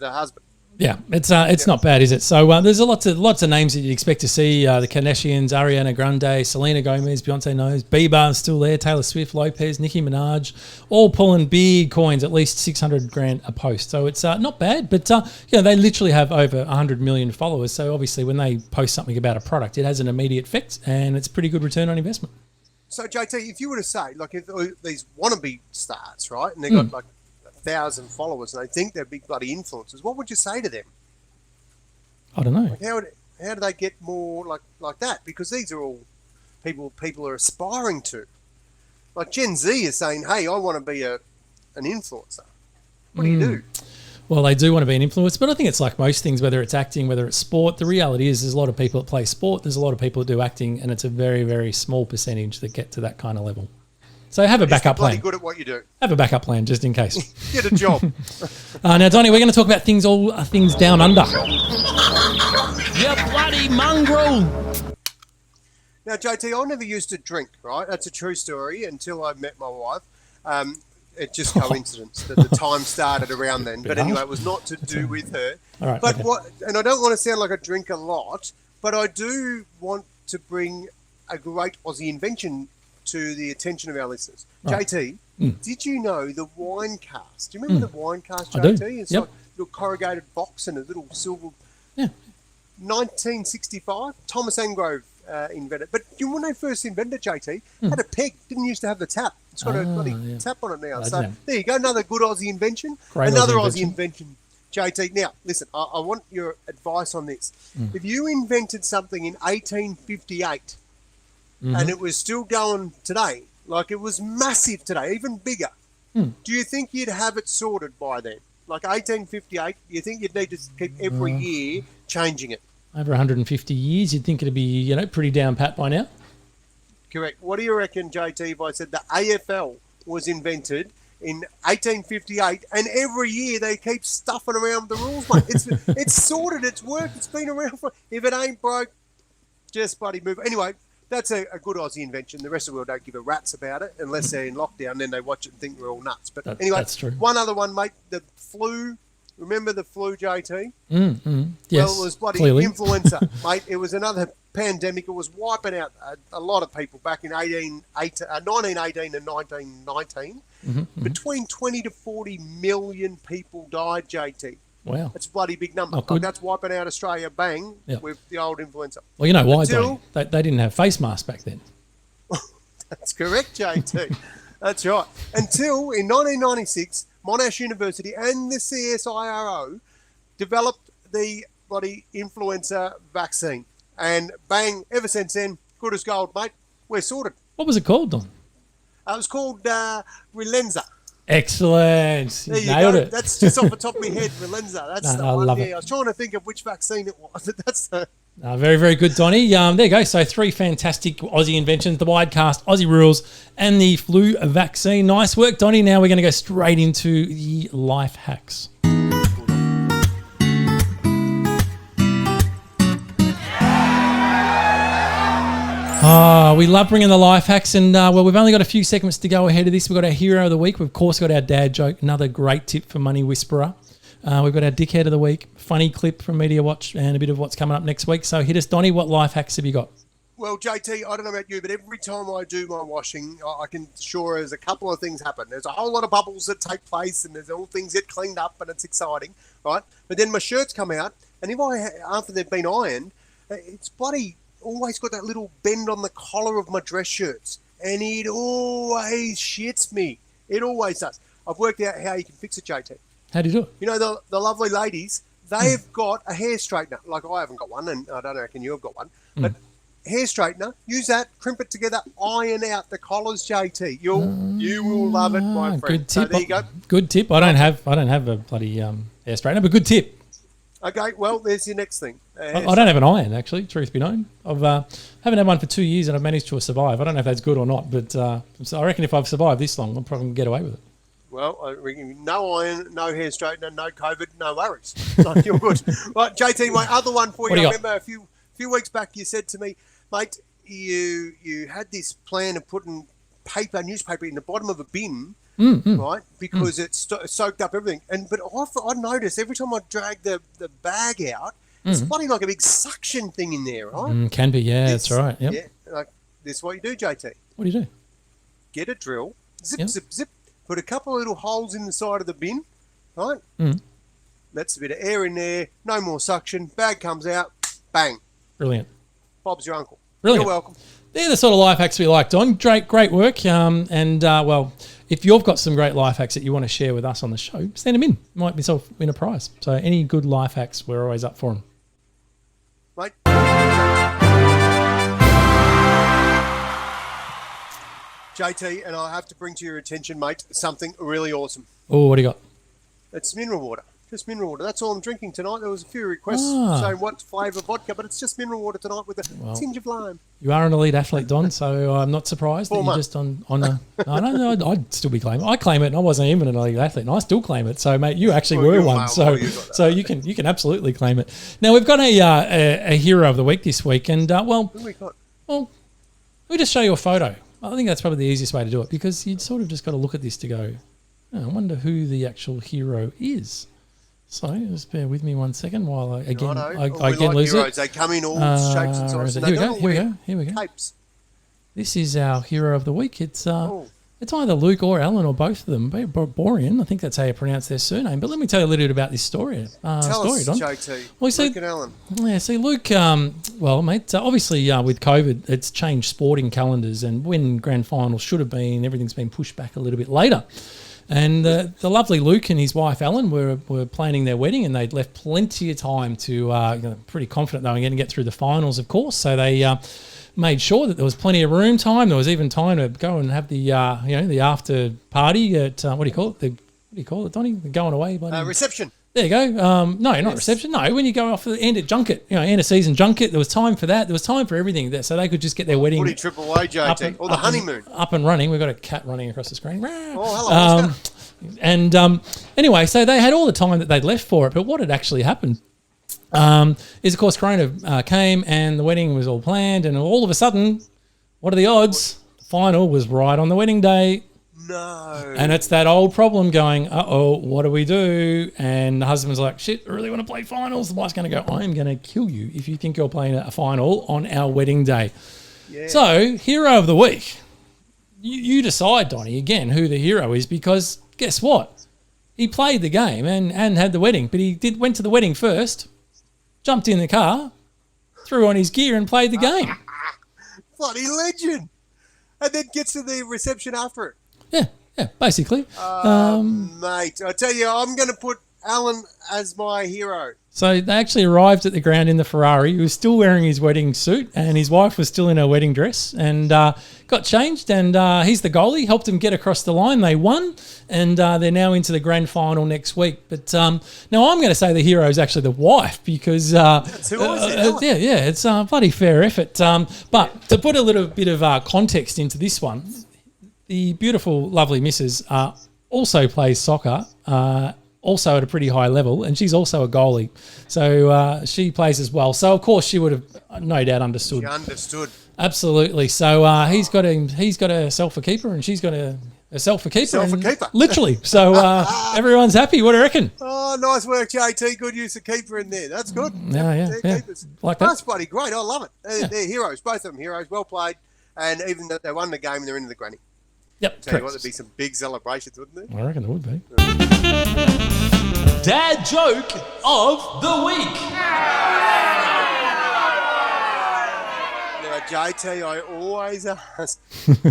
husband. Yeah, it's not bad, is it? So there's lots of names that you'd expect to see. The Kardashians, Ariana Grande, Selena Gomez, Beyonce knows, Bieber is still there, Taylor Swift, Lopez, Nicki Minaj, all pulling big coins, at least 600 grand a post. So it's not bad, but they literally have over 100 million followers. So obviously when they post something about a product, it has an immediate effect, and it's pretty good return on investment. So JT, if you were to say, like, if these wannabe stars, right, and they got like 1,000 followers and they think they're big bloody influencers, what would you say to them? I don't know. Like how do they get more like that? Because these are all people are aspiring to. Like Gen Z is saying, hey, I want to be an influencer. What do you do? Well, they do want to be an influencer, but I think it's like most things, whether it's acting, whether it's sport. The reality is there's a lot of people that play sport. There's a lot of people that do acting, and it's a very, very small percentage that get to that kind of level. So have a backup plan. Good at what you do. Have a backup plan just in case. Get a job. Now, Donnie, we're going to talk about things down under. You bloody mongrel. Now, JT, I never used to drink, right? That's a true story until I met my wife. It's just coincidence that the time started around then. But anyway, it was not to do with her. All right, but and I don't want to sound like I drink a lot, but I do want to bring a great Aussie invention to the attention of our listeners. Right. JT, did you know the wine cast? Do you remember the wine cast, JT? I do. It's like a little corrugated box and a little silver. Yeah. 1965, Thomas Angrove invented. But when they first invented it, JT, had a peg. Didn't used to have the tap. It's got a bloody tap on it now. So there you go. Another good Aussie invention. Great Another Aussie invention. JT, now, listen, I want your advice on this. If you invented something in 1858 and it was still going today, like it was massive today, even bigger, do you think you'd have it sorted by then? Like 1858, you think you'd need to keep every year changing it? Over 150 years, you'd think it'd be, pretty down pat by now. Correct. What do you reckon, JT, if I said the AFL was invented in 1858 and every year they keep stuffing around the rules, mate? It's sorted, it's worked, it's been around for... If it ain't broke, just bloody move. Anyway, that's a good Aussie invention. The rest of the world don't give a rat's about it unless they're in lockdown, then they watch it and think we're all nuts. But anyway, that's true. One other one, mate, the flu... Remember the flu, JT? Yes, well, it was bloody clearly. influenza, mate. It was another pandemic. It was wiping out a lot of people back in 1918 and 1919. Between 20 to 40 million people died, JT. Wow. That's a bloody big number. Like that's wiping out Australia, bang, with the old influenza. Well, you know why, Donnie? They didn't have face masks back then. That's correct, JT. That's right. Until in 1996... Monash University and the CSIRO developed the bloody influenza vaccine. And bang, ever since then, good as gold, mate. We're sorted. What was it called, Don? It was called Relenza. Excellent. There you Nailed go. it. That's just off the top of my head, Relenza. That's the I one. love Yeah, it. I was trying to think of which vaccine it was. That's the... Very, very good, Donnie. There you go. So 3 fantastic Aussie inventions, the Widecast, Aussie rules, and the flu vaccine. Nice work, Donnie. Now we're going to go straight into the life hacks. We love bringing the life hacks, and we've only got a few segments to go ahead of this. We've got our hero of the week. We've, of course, got our dad joke, another great tip for Money Whisperer. We've got our dickhead of the week, funny clip from Media Watch, and a bit of what's coming up next week. So hit us, Donnie. What life hacks have you got? Well, JT, I don't know about you, but every time I do my washing, I can sure there's a couple of things happen. There's a whole lot of bubbles that take place, and there's all things get cleaned up, and it's exciting, right? But then my shirts come out, and after they've been ironed, it's bloody always got that little bend on the collar of my dress shirts, and it always shits me. It always does. I've worked out how you can fix it, JT. How do you do it? You know, the lovely ladies, they've got a hair straightener. Like I haven't got one, and I don't reckon you've got one. But hair straightener, use that, crimp it together, iron out the collars, JT. You will love it, my friend. Good tip. So there you go. Good tip. I don't have a bloody hair straightener, but good tip. Okay, well, there's your next thing. I don't have an iron, actually, truth be known. I've haven't had one for 2 years and I've managed to survive. I don't know if that's good or not, but I reckon if I've survived this long, I'll probably get away with it. Well, no iron, no hair straightener, no COVID, no worries. So you're good. Right, JT, my other one for you. I remember a few weeks back you said to me, mate, you had this plan of putting newspaper in the bottom of a bin, right? Because it soaked up everything. But I noticed every time I drag the bag out, it's bloody like a big suction thing in there, right? Can be, yeah, that's right. Yep. Yeah, like this is what you do, JT. What do you do? Get a drill, zip, put a couple of little holes in the side of the bin, right? Lets a bit of air in there, no more suction, bag comes out, bang. Brilliant. Bob's your uncle. Brilliant. You're welcome. They're the sort of life hacks we like, Don. Great work. Well, if you've got some great life hacks that you want to share with us on the show, send them in. You might yourself win a prize. So any good life hacks, we're always up for them. Right. JT, and I have to bring to your attention, mate, something really awesome. Oh, what do you got? It's mineral water. Just mineral water. That's all I'm drinking tonight. There was a few requests saying what flavour vodka, but it's just mineral water tonight with a tinge of lime. You are an elite athlete, Don, so I'm not surprised that you're just on a... I don't know, I'd still be claiming. I claim it, and I wasn't even an elite athlete, and I still claim it. So, mate, you actually were one. So you can absolutely claim it. Now, we've got a hero of the week this week, and, Who we got? Well, we just show you a photo. I think that's probably the easiest way to do it, because you'd sort of just got to look at this to go, I wonder who the actual hero is. So just bear with me 1 second while I again lose heroes. it. They come in all shapes and sizes. Here we go. Capes. This is our hero of the week. It's either Luke or Alan or both of them. Borian, I think that's how you pronounce their surname. But let me tell you a little bit about this story. Tell us, Don. JT. Well, Luke and Alan. Yeah, see, Luke, mate, obviously with COVID, it's changed sporting calendars, and when grand finals should have been, everything's been pushed back a little bit later. And the lovely Luke and his wife Ellen were planning their wedding, and they'd left plenty of time to, pretty confident they were going to get through the finals, of course. So they made sure that there was plenty of room time. There was even time to go and have the the after party at what do you call it, Donnie? The going away, reception. There you go. No, not reception. No, when you go off the end of junket, end of season junket, there was time for that. There was time for everything there, so they could just get their wedding. Footy trip away, JT, or the honeymoon up and running. We've got a cat running across the screen. Oh, hello. And anyway, so they had all the time that they'd left for it. But what had actually happened is, of course, Corona came and the wedding was all planned, and all of a sudden, what are the odds? The final was right on the wedding day. No. And it's that old problem going, what do we do? And the husband's like, shit, I really want to play finals. The wife's going to go, I am going to kill you if you think you're playing a final on our wedding day. Yeah. So, hero of the week. You decide, Donnie, again, who the hero is, because guess what? He played the game and had the wedding, but he went to the wedding first, jumped in the car, threw on his gear and played the game. Bloody legend. And then gets to the reception after it. Yeah, basically. Mate, I tell you, I'm going to put Alan as my hero. So they actually arrived at the ground in the Ferrari. He was still wearing his wedding suit, and his wife was still in her wedding dress, and got changed, and he's the goalie, helped them get across the line. They won, and they're now into the grand final next week. But now I'm going to say the hero is actually the wife, because it's a bloody fair effort. But to put a little bit of context into this one, the beautiful, lovely Mrs. Also plays soccer, also at a pretty high level, and she's also a goalie. So she plays as well. So, of course, she would have no doubt understood. She understood. Absolutely. So he's got herself a keeper, and she's got herself a keeper. Literally. So everyone's happy. What do you reckon? Oh, nice work, JT. Good use of keeper in there. That's good. Yeah. Like that. That's bloody great. I love it. They're heroes. Both of them heroes. Well played. And even though they won the game, they're into the granny. Yep. Tell you what, there'd be some big celebrations, wouldn't there? I reckon there would be. Dad joke of the week. Now, JT, I always ask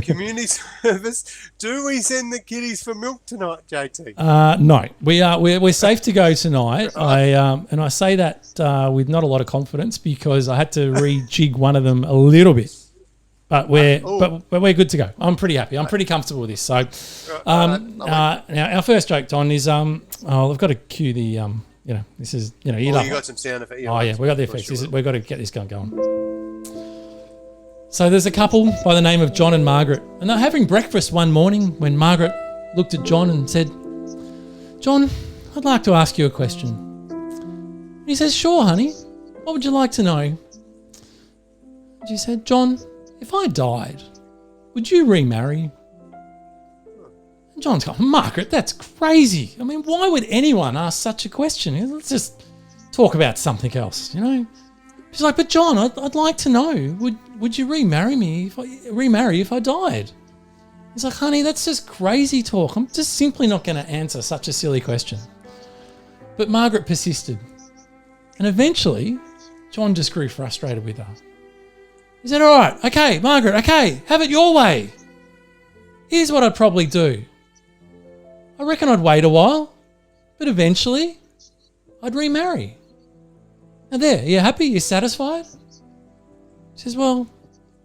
community service, do we send the kiddies for milk tonight, JT? No, we're safe to go tonight. And I say that with not a lot of confidence because I had to rejig one of them a little bit. But we're good to go. I'm pretty happy. I'm pretty comfortable with this. So now our first joke, Don, is I've got to cue the this is you got some sound effects. Oh yeah, we got the effects. We've got to get this going. So there's a couple by the name of John and Margaret, and they're having breakfast one morning when Margaret looked at John and said, "John, I'd like to ask you a question." And he says, "Sure, honey. What would you like to know?" And she said, "John, if I died, would you remarry?" And John's gone, "Margaret, that's crazy. I mean, why would anyone ask such a question? Let's just talk about something else, you know?" She's like, "But John, I'd like to know, would you remarry if I died?" He's like, "Honey, that's just crazy talk. I'm just simply not going to answer such a silly question." But Margaret persisted. And eventually, John just grew frustrated with her. He said, "All right, okay, Margaret, okay, have it your way. Here's what I'd probably do. I reckon I'd wait a while, but eventually I'd remarry. Now there, are you happy? You satisfied?" She says, "Well,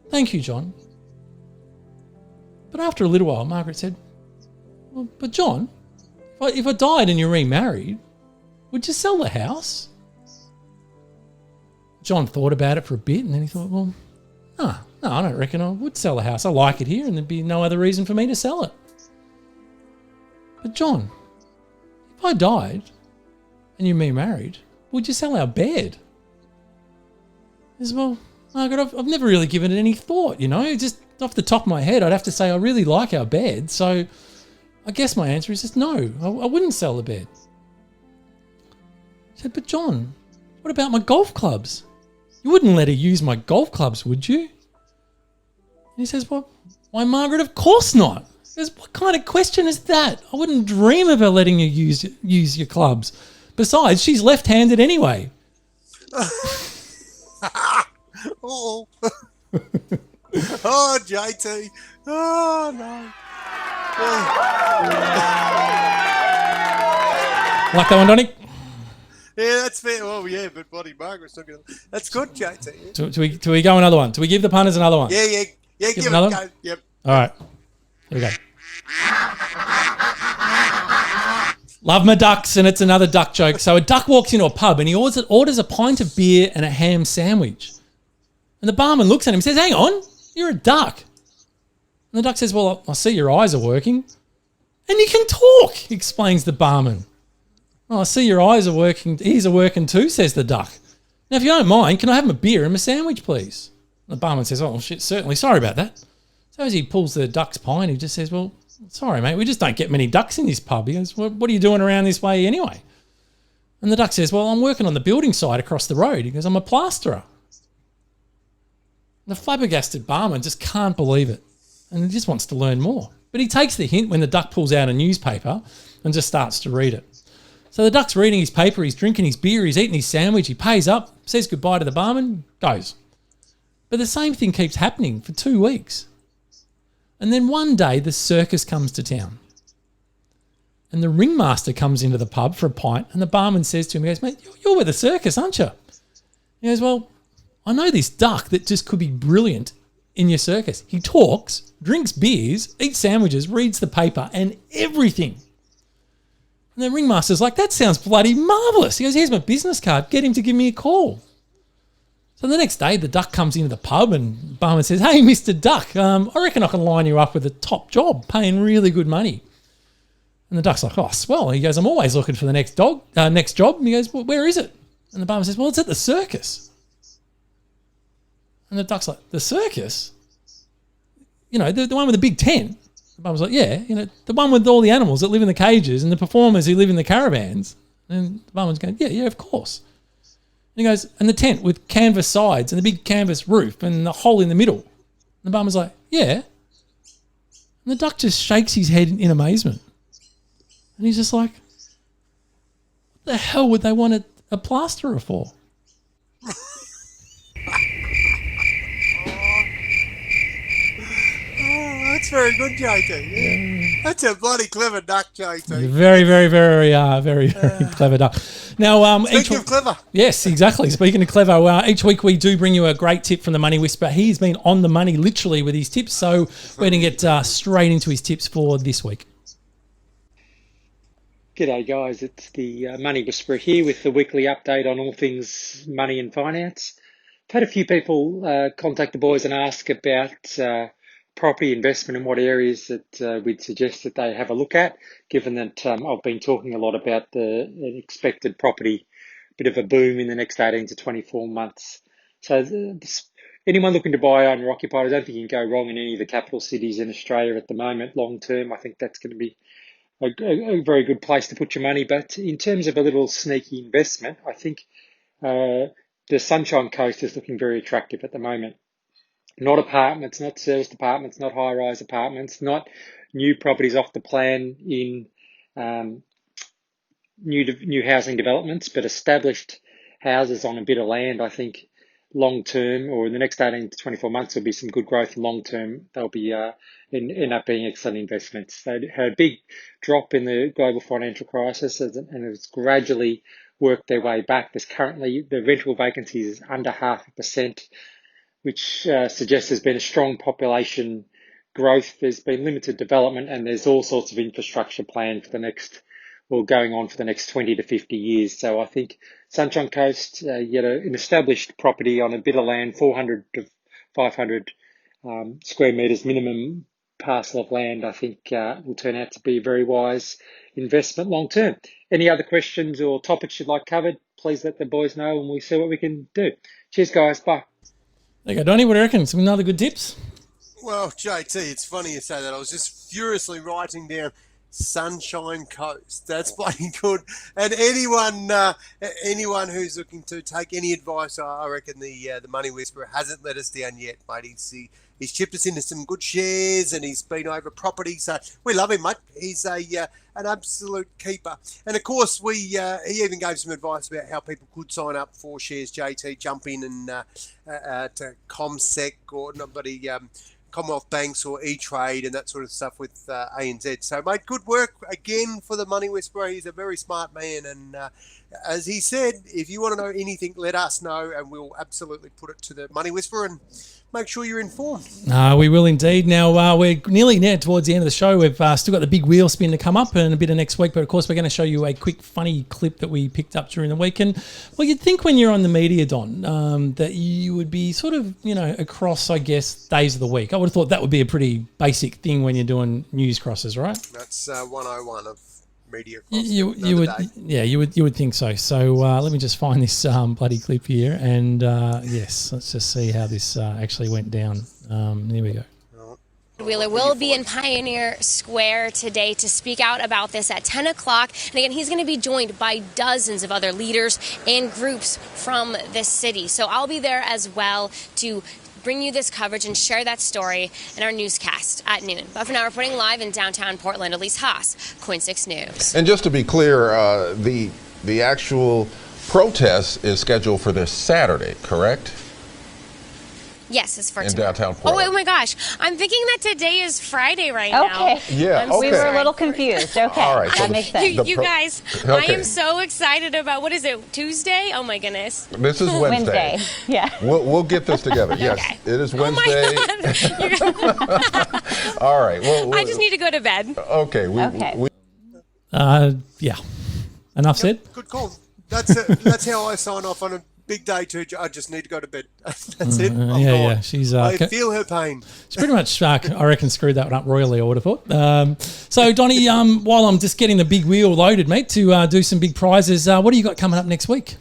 thank you, John." But after a little while, Margaret said, "Well, but John, if I died and you remarried, would you sell the house?" John thought about it for a bit and then he thought, "Well, no, I don't reckon I would sell the house. I like it here and there'd be no other reason for me to sell it. But John, if I died and you remarried, would you sell our bed?" He says, "Well, Margaret, I've never really given it any thought, you know. Just off the top of my head, I'd have to say I really like our bed. So I guess my answer is just no, I wouldn't sell the bed." He said, "But John, what about my golf clubs? You wouldn't let her use my golf clubs, would you?" And he says, "Well, why, Margaret, of course not." He says, "What kind of question is that? I wouldn't dream of her letting you use your clubs. Besides, she's left-handed anyway." Oh, oh, JT. Oh, no. Like that one, Donnie? Yeah, that's fair. Well, yeah, but bloody Margaret's not going to... That's good, JT. Do we go another one? Do we give the punters another one? Yeah, give another it a one? go. Yep. All right. Here we go. Love my ducks, and it's another duck joke. So a duck walks into a pub and he orders a pint of beer and a ham sandwich. And the barman looks at him and says, "Hang on, you're a duck." And the duck says, "Well, I see your eyes are working." "And you can talk," explains the barman. "Oh, I see your eyes are working, ears are working too," says the duck. "Now, if you don't mind, can I have a beer and my sandwich, please?" And the barman says, "Oh, shit, certainly. Sorry about that." So as he pulls the duck's pint, he just says, "Well, sorry, mate, we just don't get many ducks in this pub." He goes, "What are you doing around this way anyway?" And the duck says, "Well, I'm working on the building site across the road." He goes, "I'm a plasterer." The flabbergasted barman just can't believe it and he just wants to learn more. But he takes the hint when the duck pulls out a newspaper and just starts to read it. So the duck's reading his paper, he's drinking his beer, he's eating his sandwich, he pays up, says goodbye to the barman, goes. But the same thing keeps happening for 2 weeks. And then one day the circus comes to town. And the ringmaster comes into the pub for a pint and the barman says to him, he goes, "Mate, you're with the circus, aren't you?" He goes, "Well, I know this duck that just could be brilliant in your circus. He talks, drinks beers, eats sandwiches, reads the paper and everything." And the ringmaster's like, "That sounds bloody marvellous." He goes, "Here's my business card. Get him to give me a call." So the next day, the duck comes into the pub and the barman says, "Hey, Mr. Duck, I reckon I can line you up with a top job, paying really good money." And the duck's like, "Oh, swell." He goes, "I'm always looking for the next job." And he goes, "Well, where is it?" And the barman says, "Well, it's at the circus." And the duck's like, "The circus? You know, the one with the big tent?" The barman's like, "Yeah, you know, the one with all the animals that live in the cages and the performers who live in the caravans." And the barman's going, yeah, of course." And he goes, "And the tent with canvas sides and the big canvas roof and the hole in the middle?" And the barman's like, "Yeah." And the duck just shakes his head in amazement. And he's just like, "What the hell would they want a plasterer for?" very good, JT. That's a bloody clever duck, JT. Very, very, very, very clever duck. Now, Speaking of clever. Yes, exactly. Speaking of clever, each week we do bring you a great tip from the Money Whisperer. He's been on the money literally with his tips, so we're going to get straight into his tips for this week. G'day guys, it's the Money Whisperer here with the weekly update on all things money and finance. I've had a few people contact the boys and ask about property investment and what areas that we'd suggest that they have a look at, given that I've been talking a lot about the expected property bit of a boom in the next 18 to 24 months. So anyone looking to buy owner occupied, I don't think you can go wrong in any of the capital cities in Australia at the moment. Long term, I think that's going to be a very good place to put your money. But in terms of a little sneaky investment, I think the Sunshine Coast is looking very attractive at the moment. Not apartments, not serviced apartments, not high-rise apartments, not new properties off the plan in new housing developments, but established houses on a bit of land. I think long term, or in the next 18 to 24 months, there'll be some good growth. Long term, they'll be end up being excellent investments. They had a big drop in the global financial crisis, and it's gradually worked their way back. There's currently the rental vacancies is under 0.5%, which suggests there's been a strong population growth. There's been limited development, and there's all sorts of infrastructure planned for the next, going on for the next 20 to 50 years. So I think Sunshine Coast, you get an established property on a bit of land, 400 to 500 square metres minimum parcel of land, I think will turn out to be a very wise investment long term. Any other questions or topics you'd like covered, please let the boys know and we'll see what we can do. Cheers, guys. Bye. There you go, Donnie. What do you reckon? Some other good tips? Well, JT, it's funny you say that. I was just furiously writing down Sunshine Coast. That's bloody good. And anyone who's looking to take any advice, I reckon the Money Whisperer hasn't let us down yet, mate. He's chipped us into some good shares and he's been over property. So we love him, mate. He's an absolute keeper. And of course, he even gave some advice about how people could sign up for shares. JT, jump in and to ComSec or nobody. Commonwealth Banks or E-Trade and that sort of stuff with ANZ. So, mate, good work again for the Money Whisperer. He's a very smart man. And as he said, if you want to know anything, let us know and we'll absolutely put it to the Money Whisperer and make sure you're informed. We will indeed. Now, we're nearly now towards the end of the show. We've still got the big wheel spin to come up and a bit of next week. But, of course, we're going to show you a quick, funny clip that we picked up during the week. And, well, you'd think when you're on the media, Don, that you would be sort of, across, I guess, days of the week. I would have thought that would be a pretty basic thing when you're doing news crosses, right? That's 101 of media. You would think so. So let me just find this bloody clip here, and yes, let's just see how this actually went down. Here we go. Wheeler will be in Pioneer Square today to speak out about this at 10 o'clock. And again, he's going to be joined by dozens of other leaders and groups from this city. So I'll be there as well to bring you this coverage and share that story in our newscast at noon. But for now, reporting live in downtown Portland, Elise Haas, Coin 6 News. And just to be clear, the actual protest is scheduled for this Saturday, correct? Yes, it's for in tomorrow. Downtown Portland. Oh my gosh, I'm thinking that today is Friday now. Yeah, okay. We were a little confused. Okay, all right, that makes sense. You guys, I am so excited about, what is it, Tuesday? Oh my goodness. This is Wednesday. Yeah. We'll get this together. Yes, Okay. it is Wednesday. All right. Well, I just need to go to bed. Okay. Yeah. Enough said. Good call. That's how I sign off on a big day too. I just need to go to bed. That's it. I'm gone. She's. I feel her pain. She's pretty much, I reckon, screwed that one up royally, I would have thought. So, Donnie, while I'm just getting the big wheel loaded, mate, to do some big prizes, what do you got coming up next week?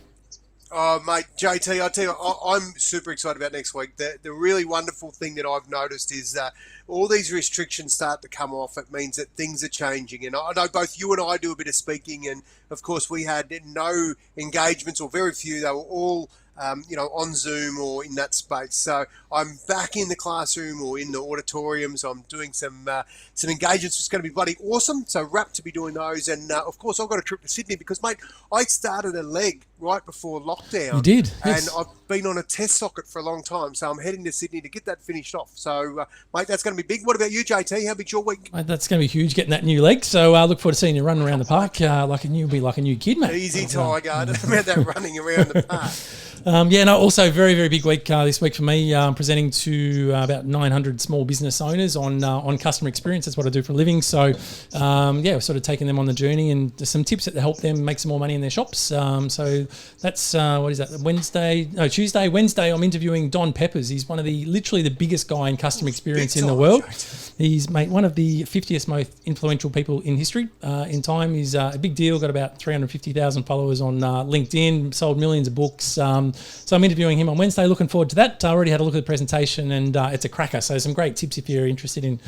Oh, mate, JT, I tell you, I'm super excited about next week. The really wonderful thing that I've noticed is all these restrictions start to come off. It means that things are changing. And I know both you and I do a bit of speaking. And, of course, we had no engagements or very few. They were all on Zoom or in that space. So I'm back in the classroom or in the auditoriums. I'm doing some engagements. It's going to be bloody awesome. So wrapped to be doing those. And, of course, I've got a trip to Sydney because, mate, I started a leg right before lockdown. You did, And yes. I've been on a test socket for a long time. So I'm heading to Sydney to get that finished off. So, mate, that's going to be big. What about you, JT? How big's your week? Mate, that's going to be huge, getting that new leg. So I look forward to seeing you running around the park like a new kid, mate. Easy, Tiger. I don't know about that running around the park. Also very, very big week this week for me. I'm presenting to about 900 small business owners on customer experience. That's what I do for a living. So, we're sort of taking them on the journey and some tips that help them make some more money in their shops. So that's, what is that, Tuesday, Wednesday, I'm interviewing Don Peppers. He's literally the biggest guy in customer experience in the world. He's one of the 50th most influential people in history in time. He's a big deal, got about 350,000 followers on LinkedIn, sold millions of books. So I'm interviewing him on Wednesday. Looking forward to that. I already had a look at the presentation, and it's a cracker. So some great tips if you're interested in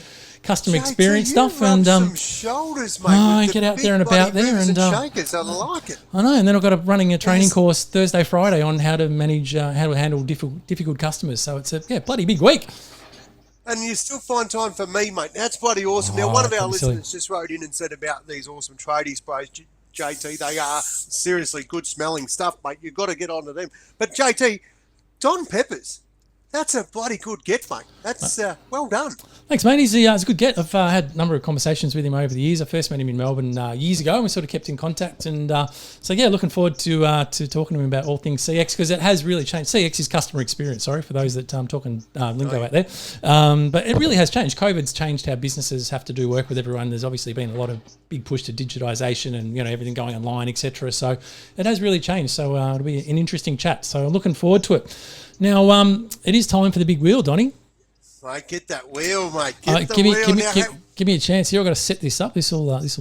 customer experience stuff. And some shoulders, mate. Get out there and about there, and shakers. I like it. I know. And then I've got running a training course Thursday, Friday on how to manage, how to handle difficult customers. So it's a bloody big week. And you still find time for me, mate. That's bloody awesome. Now, one of our listeners just wrote in and said about these awesome tradie sprays. JT, they are seriously good smelling stuff, mate. You've got to get onto them. But JT, Don Peppers, that's a bloody good get, mate. That's well done. Thanks, mate. He's a good get. I've had a number of conversations with him over the years. I first met him in Melbourne years ago, and we sort of kept in contact. And looking forward to talking to him about all things CX, because it has really changed. CX is customer experience, sorry, for those that talking lingo out there. But it really has changed. COVID's changed how businesses have to do work with everyone. There's obviously been a lot of big push to digitisation and everything going online, etc. So it has really changed. So it'll be an interesting chat. So I'm looking forward to it. Now, it is time for the big wheel, Donnie. Mate, get that wheel, mate. Give me a chance here. I've got to set this up. Just remind me,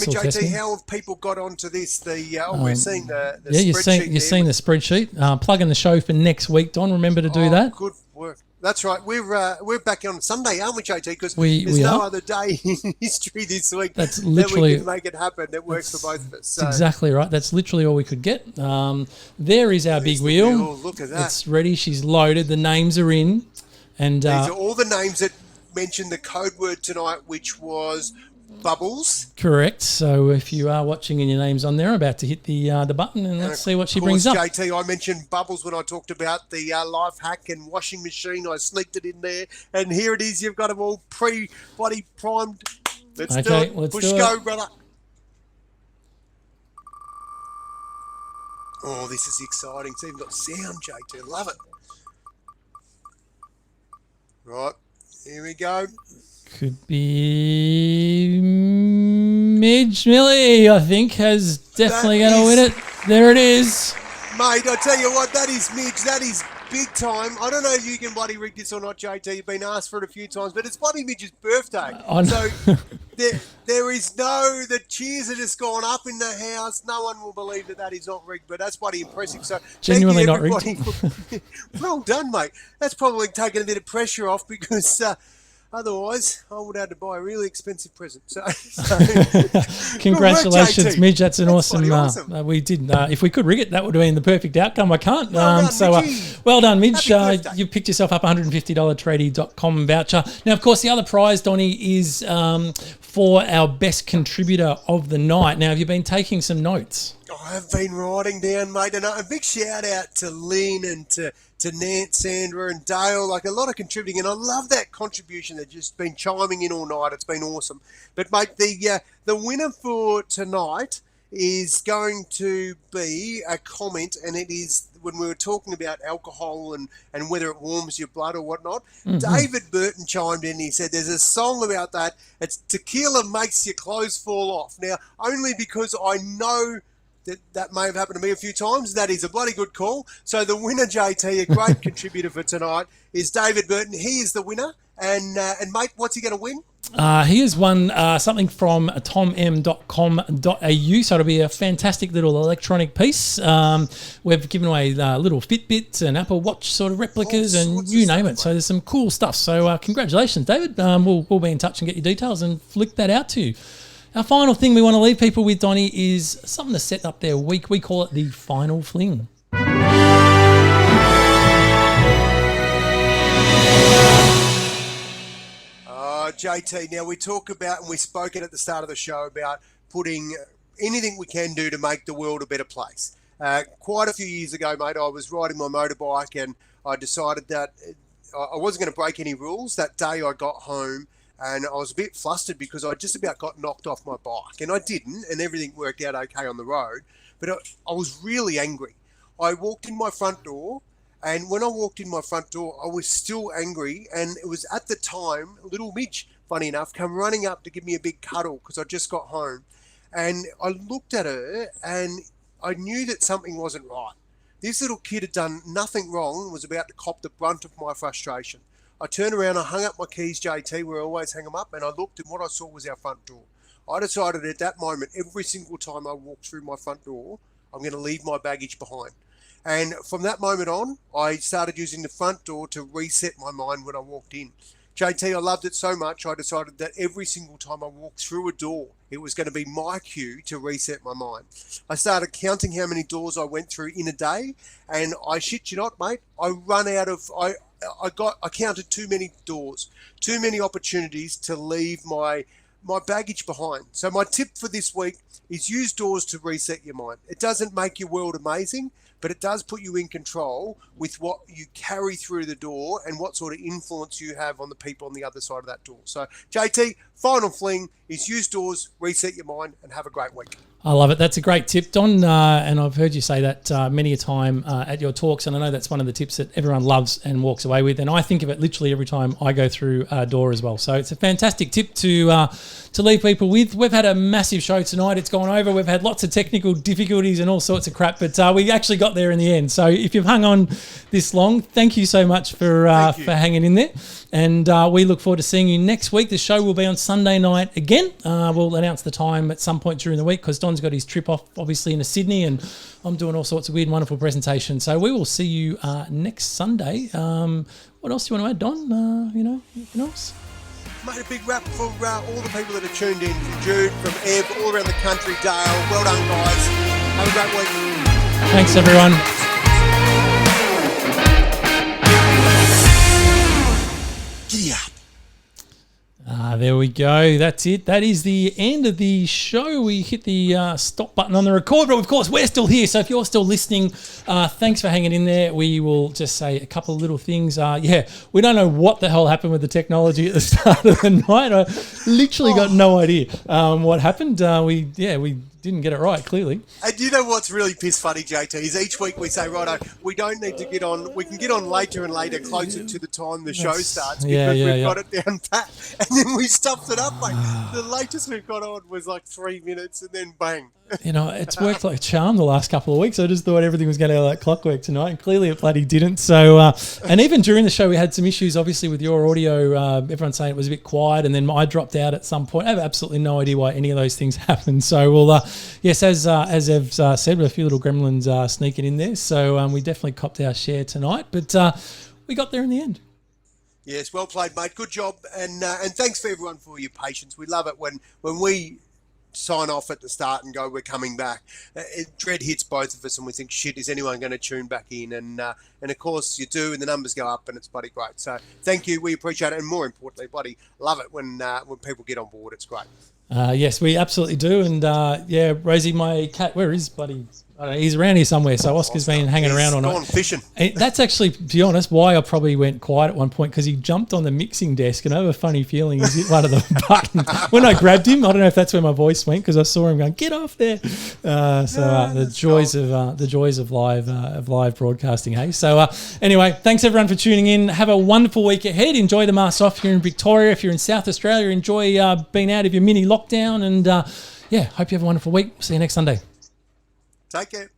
JT, how have people got onto this? We're seeing the spreadsheet. You're seeing the spreadsheet. Plugging the show for next week, Don. Remember to do that. Good work. That's right. We're back on Sunday, aren't we, JT? Because there's no other day in history this week that we can make it happen that works for both of us. So. That's exactly right. That's literally all we could get. There is our big wheel. Look at that. It's ready. She's loaded. The names are in. And these are all the names that mentioned the code word tonight, which was Bubbles. Correct. So if you are watching and your name's on there, I'm about to hit the button, and let's see what she brings up. JT, I mentioned Bubbles when I talked about the life hack and washing machine. I sneaked it in there, and here it is. You've got them all pre-bloody primed. Let's do it. Push go, brother. Oh, this is exciting. It's even got sound, JT. Love it. Right, here we go. Could be Midge Millie, I think, has definitely going to win it. There it is. Mate, I tell you what, that is Midge. That is big time. I don't know if you can bloody rig this or not, JT. You've been asked for it a few times, but it's bloody Midge's birthday. So there is the cheers are just gone up in the house. No one will believe that is not rigged, but that's bloody impressive. So genuinely thank you, not rigged. Well done, mate. That's probably taken a bit of pressure off because otherwise I would have to buy a really expensive present. So congratulations, work, Midge. That's an awesome. We did. If we could rig it, that would have been the perfect outcome. I can't. Well done, Midge. You picked yourself up $150 tradie.com voucher. Now, of course, the other prize, Donnie, is for our best contributor of the night. Now, have you been taking some notes? I've been writing down, mate, and a big shout out to Lynn and to Nance, Sandra and Dale, like a lot of contributing, and I love that contribution. They've just been chiming in all night. It's been awesome. But, mate, the winner for tonight is going to be a comment, and it is when we were talking about alcohol and whether it warms your blood or whatnot. Mm-hmm. David Burton chimed in. He said there's a song about that. It's tequila makes your clothes fall off. Now, only because I know that may have happened to me a few times. That is a bloody good call. So the winner, JT, a great contributor for tonight, is David Burton. He is the winner. And mate, what's he going to win? He has won something from tomm.com.au, so it'll be a fantastic little electronic piece. We've given away little Fitbits and Apple Watch sort of replicas and you name it. So there's some cool stuff. So congratulations, David. We'll be in touch and get your details and flick that out to you. Our final thing we want to leave people with, Donnie, is something to set up their week. We call it the final fling. JT, now we talk about, and we spoke it at the start of the show, about putting anything we can do to make the world a better place. Quite a few years ago, mate, I was riding my motorbike and I decided that I wasn't going to break any rules. That day I got home and I was a bit flustered because I just about got knocked off my bike, and I didn't, and everything worked out okay on the road, but I was really angry. I walked in my front door, and when I walked in my front door, I was still angry, and it was at the time, little Midge, funny enough, come running up to give me a big cuddle because I just got home. And I looked at her, and I knew that something wasn't right. This little kid had done nothing wrong and was about to cop the brunt of my frustration. I turned around, I hung up my keys, JT, where I always hang them up, and I looked, and what I saw was our front door. I decided at that moment, every single time I walk through my front door, I'm going to leave my baggage behind. And from that moment on, I started using the front door to reset my mind when I walked in. JT, I loved it so much, I decided that every single time I walked through a door, it was going to be my cue to reset my mind. I started counting how many doors I went through in a day, and I shit you not, mate, I counted too many doors, too many opportunities to leave my baggage behind. So my tip for this week is use doors to reset your mind. It doesn't make your world amazing, but it does put you in control with what you carry through the door and what sort of influence you have on the people on the other side of that door. So, JT, final fling is use doors, reset your mind, and have a great week. I love it. That's a great tip, Don. And I've heard you say that many a time at your talks, and I know that's one of the tips that everyone loves and walks away with. And I think of it literally every time I go through a door as well. So it's a fantastic tip to leave people with. We've had a massive show tonight. It's gone over. We've had lots of technical difficulties and all sorts of crap, but we actually got there in the end. So if you've hung on this long, thank you so much for hanging in there. And we look forward to seeing you next week. The show will be on Sunday night again. We'll announce the time at some point during the week because Don's got his trip off, obviously, into Sydney, and I'm doing all sorts of weird and wonderful presentations. So we will see you next Sunday. What else do you want to add, Don? Anything else? Mate, a big wrap for all the people that are tuned in. From Jude, from Ev, all around the country, Dale. Well done, guys. Have a great week. Thanks, everyone. Giddy up. There we go. That's it. That is the end of the show. We hit the stop button on the record, but of course we're still here. So if you're still listening, thanks for hanging in there. We will just say a couple of little things. We don't know what the hell happened with the technology at the start of the night. I literally got no idea what happened. We didn't get it right, clearly. And you know what's really piss funny, JT, is each week we say, righto, we don't need to get on, we can get on later and later, closer to the time the show starts, because we've got it down pat. And then we stuffed it up, mate. The latest we've got on was like 3 minutes, and then bang. It's worked like a charm the last couple of weeks. I just thought everything was going to go like clockwork tonight, and clearly it bloody didn't. So, and even during the show, we had some issues, obviously, with your audio. Everyone's saying it was a bit quiet, and then I dropped out at some point. I have absolutely no idea why any of those things happened. So, we'll, yes, as Ev's said, with a few little gremlins sneaking in there. So, we definitely copped our share tonight, but we got there in the end. Yes, well played, mate. Good job, and thanks for everyone for your patience. We love it when we sign off at the start and go, we're coming back. Dread hits both of us, and we think, shit, is anyone going to tune back in? And of course you do, and the numbers go up, and it's bloody great. So thank you, we appreciate it, and more importantly, bloody love it when people get on board. It's great. Yes, we absolutely do, and Rosie, my cat, where is bloody? I don't know, he's around here somewhere, so Oscar's been hanging around all night. He's gone fishing. That's actually, to be honest, why I probably went quiet at one point, because he jumped on the mixing desk, and I have a funny feeling he's hit one of the buttons. When I grabbed him, I don't know if that's where my voice went, because I saw him going, get off there. The joys of live broadcasting, hey? So anyway, thanks everyone for tuning in. Have a wonderful week ahead. Enjoy the mask off here in Victoria. If you're in South Australia, enjoy being out of your mini lockdown, and hope you have a wonderful week. See you next Sunday. Take care.